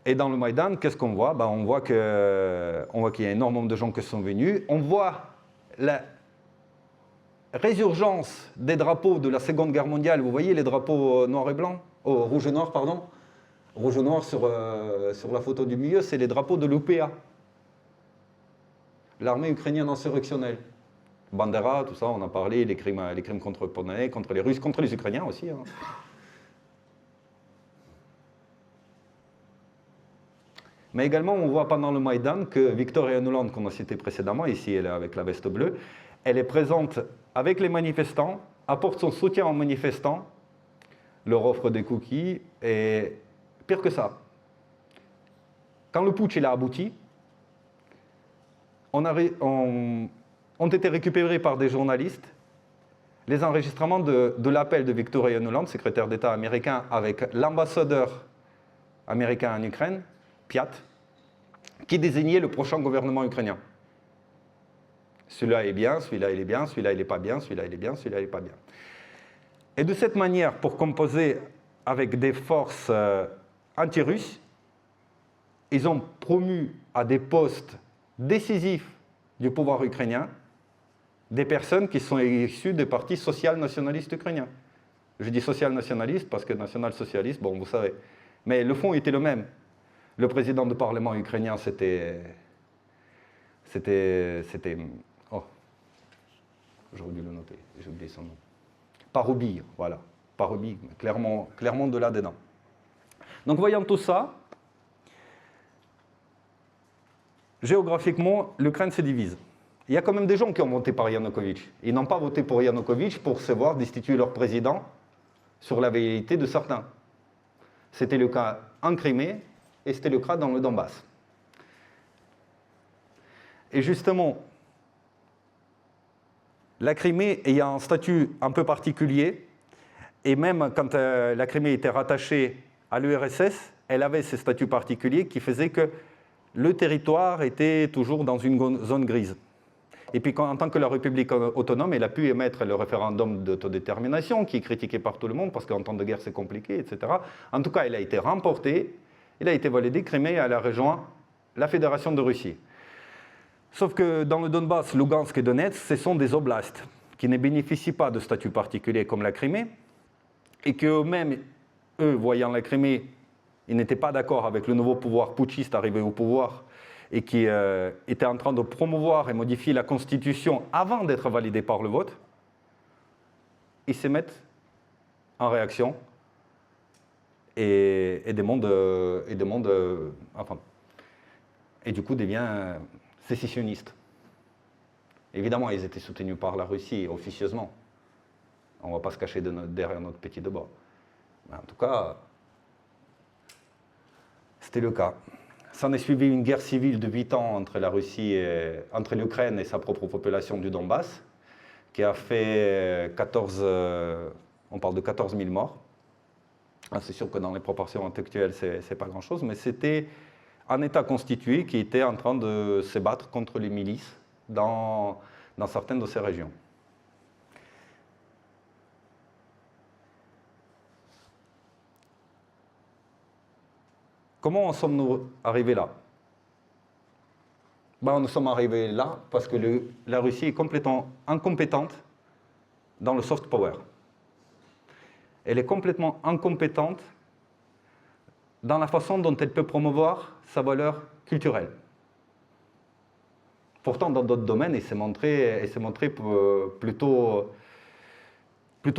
Et dans le Maïdan, qu'est-ce qu'on voit? On voit qu'il y a énormément de gens qui sont venus. On voit la résurgence des drapeaux de la Seconde Guerre mondiale. Vous voyez les drapeaux noir et blanc, rouge et noir, pardon. Rouge et noir sur la photo du milieu, c'est les drapeaux de l'UPA, l'armée ukrainienne insurrectionnelle. Bandera, tout ça, on a parlé, les crimes contre les Polonais, contre les Russes, contre les Ukrainiens aussi. Mais également, on voit pendant le Maïdan que Victoria Nuland, qu'on a cité précédemment, ici elle est avec la veste bleue, elle est présente avec les manifestants, apporte son soutien aux manifestants, leur offre des cookies, et pire que ça, quand le putsch a abouti, ont été récupérés par des journalistes les enregistrements de l'appel de Victoria Nuland, secrétaire d'État américain, avec l'ambassadeur américain en Ukraine, Piat, qui désignait le prochain gouvernement ukrainien. Celui-là est bien, celui-là il est bien, celui-là il n'est pas bien, celui-là il est bien, celui-là il n'est pas bien. Et de cette manière, pour composer avec des forces anti-russes, ils ont promu à des postes décisif du pouvoir ukrainien des personnes qui sont issues des partis social-nationalistes ukrainiens. Je dis social-nationaliste parce que national-socialiste, bon, vous savez. Mais le fond était le même. Le président du Parlement ukrainien, c'était... Oh, j'aurais dû le noter, j'ai oublié son nom. Paroubi, voilà. Paroubi, clairement de là-dedans. Donc, voyant tout ça, géographiquement, l'Ukraine se divise. Il y a quand même des gens qui ont voté par Yanukovych. Ils n'ont pas voté pour Yanukovych pour se voir destituer leur président sur la velléité de certains. C'était le cas en Crimée et c'était le cas dans le Donbass. Et justement, la Crimée ayant un statut un peu particulier, et même quand la Crimée était rattachée à l'URSS, elle avait ce statut particulier qui faisait que le territoire était toujours dans une zone grise. Et puis, en tant que la République autonome, elle a pu émettre le référendum d'autodétermination, qui est critiqué par tout le monde, parce qu'en temps de guerre, c'est compliqué, etc. En tout cas, il a été remporté, il a été validé, Crimée, elle a rejoint la Fédération de Russie. Sauf que dans le Donbass, Lugansk et Donetsk, ce sont des oblasts qui ne bénéficient pas de statut particulier comme la Crimée, et qu'eux-mêmes, eux, voyant la Crimée, ils n'étaient pas d'accord avec le nouveau pouvoir putschiste arrivé au pouvoir, et qui était en train de promouvoir et modifier la Constitution avant d'être validée par le vote, ils se mettent en réaction et du coup deviennent sécessionnistes. Évidemment, ils étaient soutenus par la Russie officieusement. On ne va pas se cacher derrière notre petit débat. Mais en tout cas, c'était le cas. S'en est suivi une guerre civile de 8 ans entre la Russie entre l'Ukraine et sa propre population du Donbass, qui a fait on parle de 14 000 morts. C'est sûr que dans les proportions actuelles, c'est pas grand-chose, mais c'était un État constitué qui était en train de se battre contre les milices dans certaines de ces régions. Comment en sommes-nous arrivés là? Nous sommes arrivés là parce que la Russie est complètement incompétente dans le soft power. Elle est complètement incompétente dans la façon dont elle peut promouvoir sa valeur culturelle. Pourtant, dans d'autres domaines, elle s'est montrée plutôt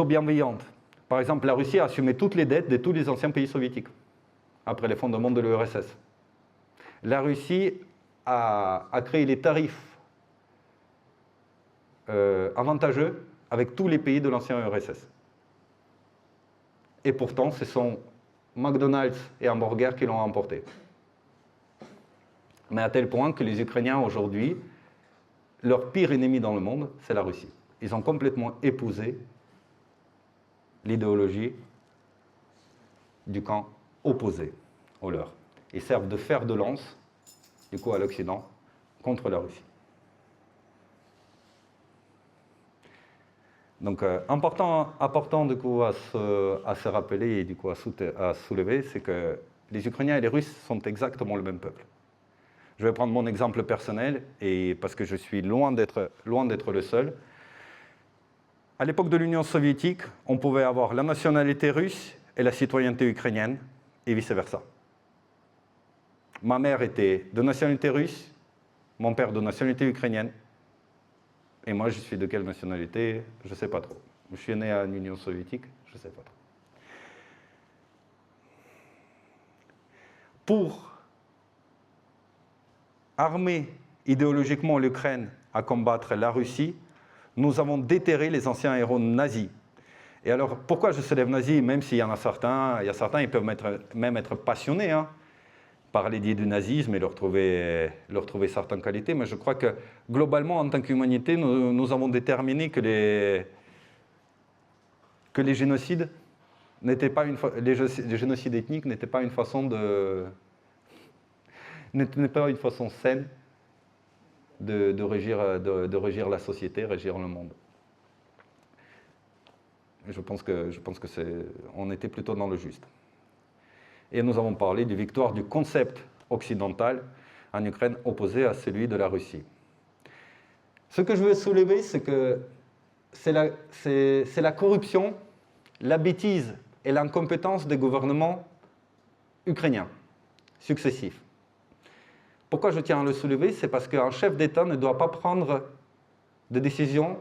bienveillante. Par exemple, la Russie a assumé toutes les dettes de tous les anciens pays soviétiques après l'effondrement de l'URSS. La Russie a créé les tarifs avantageux avec tous les pays de l'ancien URSS. Et pourtant, ce sont McDonald's et hamburgers qui l'ont emporté. Mais à tel point que les Ukrainiens aujourd'hui, leur pire ennemi dans le monde, c'est la Russie. Ils ont complètement épousé l'idéologie du camp opposé au leur. Ils servent de fer de lance, du coup, à l'Occident, contre la Russie. Donc, important du coup, à se rappeler et du coup, à soulever, c'est que les Ukrainiens et les Russes sont exactement le même peuple. Je vais prendre mon exemple personnel, et parce que je suis loin d'être le seul. À l'époque de l'Union soviétique, on pouvait avoir la nationalité russe et la citoyenneté ukrainienne, et vice-versa. Ma mère était de nationalité russe, mon père de nationalité ukrainienne, et moi je suis de quelle nationalité, je ne sais pas trop. Je suis né en Union soviétique, je ne sais pas trop. Pour armer idéologiquement l'Ukraine à combattre la Russie, nous avons déterré les anciens héros nazis. Et alors, pourquoi je célèbre nazis, même s'il y en a certains, ils peuvent même être passionnés par l'idée du nazisme et leur trouver certaines qualités, mais je crois que globalement, en tant qu'humanité, nous avons déterminé que les génocides n'étaient pas les génocides ethniques n'étaient pas une façon saine de régir la société, régir le monde. Je pense que on était plutôt dans le juste. Et nous avons parlé de victoire du concept occidental en Ukraine opposé à celui de la Russie. Ce que je veux soulever, c'est que c'est la corruption, la bêtise et l'incompétence des gouvernements ukrainiens successifs. Pourquoi je tiens à le soulever? C'est parce qu'un chef d'État ne doit pas prendre de décisions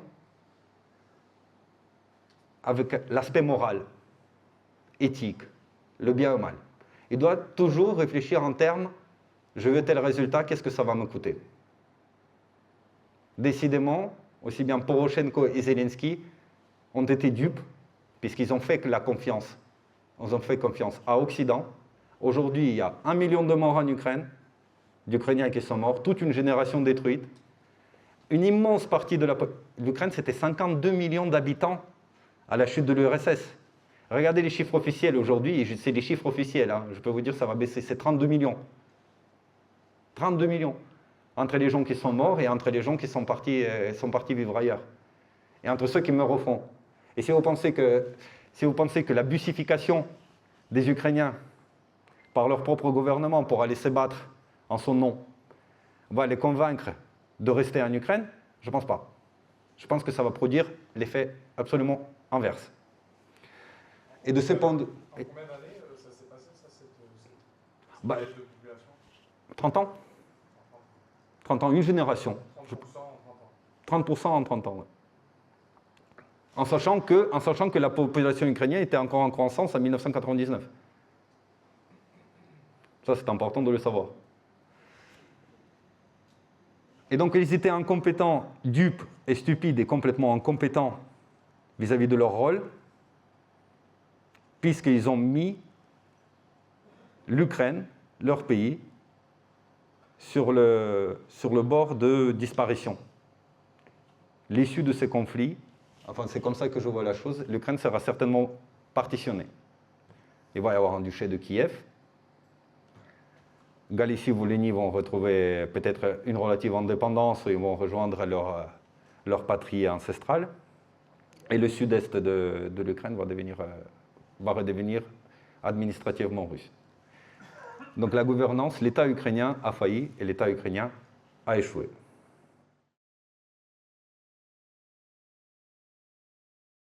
avec l'aspect moral, éthique, le bien ou le mal. Il doit toujours réfléchir en termes « je veux tel résultat, qu'est-ce que ça va me coûter ?» Décidément, aussi bien Poroshenko et Zelensky ont été dupes, puisqu'ils ont fait confiance à Occident. Aujourd'hui, il y a 1 million de morts en Ukraine, d'Ukrainiens qui sont morts, toute une génération détruite. Une immense partie de l'Ukraine, c'était 52 millions d'habitants à la chute de l'URSS. Regardez les chiffres officiels aujourd'hui, c'est les chiffres officiels, hein. Je peux vous dire ça va baisser, c'est 32 millions. 32 millions. Entre les gens qui sont morts et entre les gens qui sont partis vivre ailleurs. Et entre ceux qui meurent au front. Et si vous pensez que la bussification des Ukrainiens par leur propre gouvernement pour aller se battre en son nom va les convaincre de rester en Ukraine, je ne pense pas. Je pense que ça va produire l'effet absolument inverse. Et de ce point de vue... En combien d'années ça s'est passé, ça, cette baisse de population? 30 ans. 30 ans, une génération. 30% en 30 ans. 30% en 30 ans, ouais. En sachant que la population ukrainienne était encore en croissance en 1999. Ça, c'est important de le savoir. Et donc, ils étaient incompétents, dupes et stupides et complètement incompétents vis-à-vis de leur rôle, puisqu'ils ont mis l'Ukraine, leur pays, sur le bord de disparition. L'issue de ces conflits, enfin c'est comme ça que je vois la chose, l'Ukraine sera certainement partitionnée. Il va y avoir un duché de Kiev. Galicie, Volhynie vont retrouver peut-être une relative indépendance, ils vont rejoindre leur patrie ancestrale. Et le sud-est de l'Ukraine va redevenir administrativement russe. Donc la gouvernance, l'État ukrainien a failli et l'État ukrainien a échoué.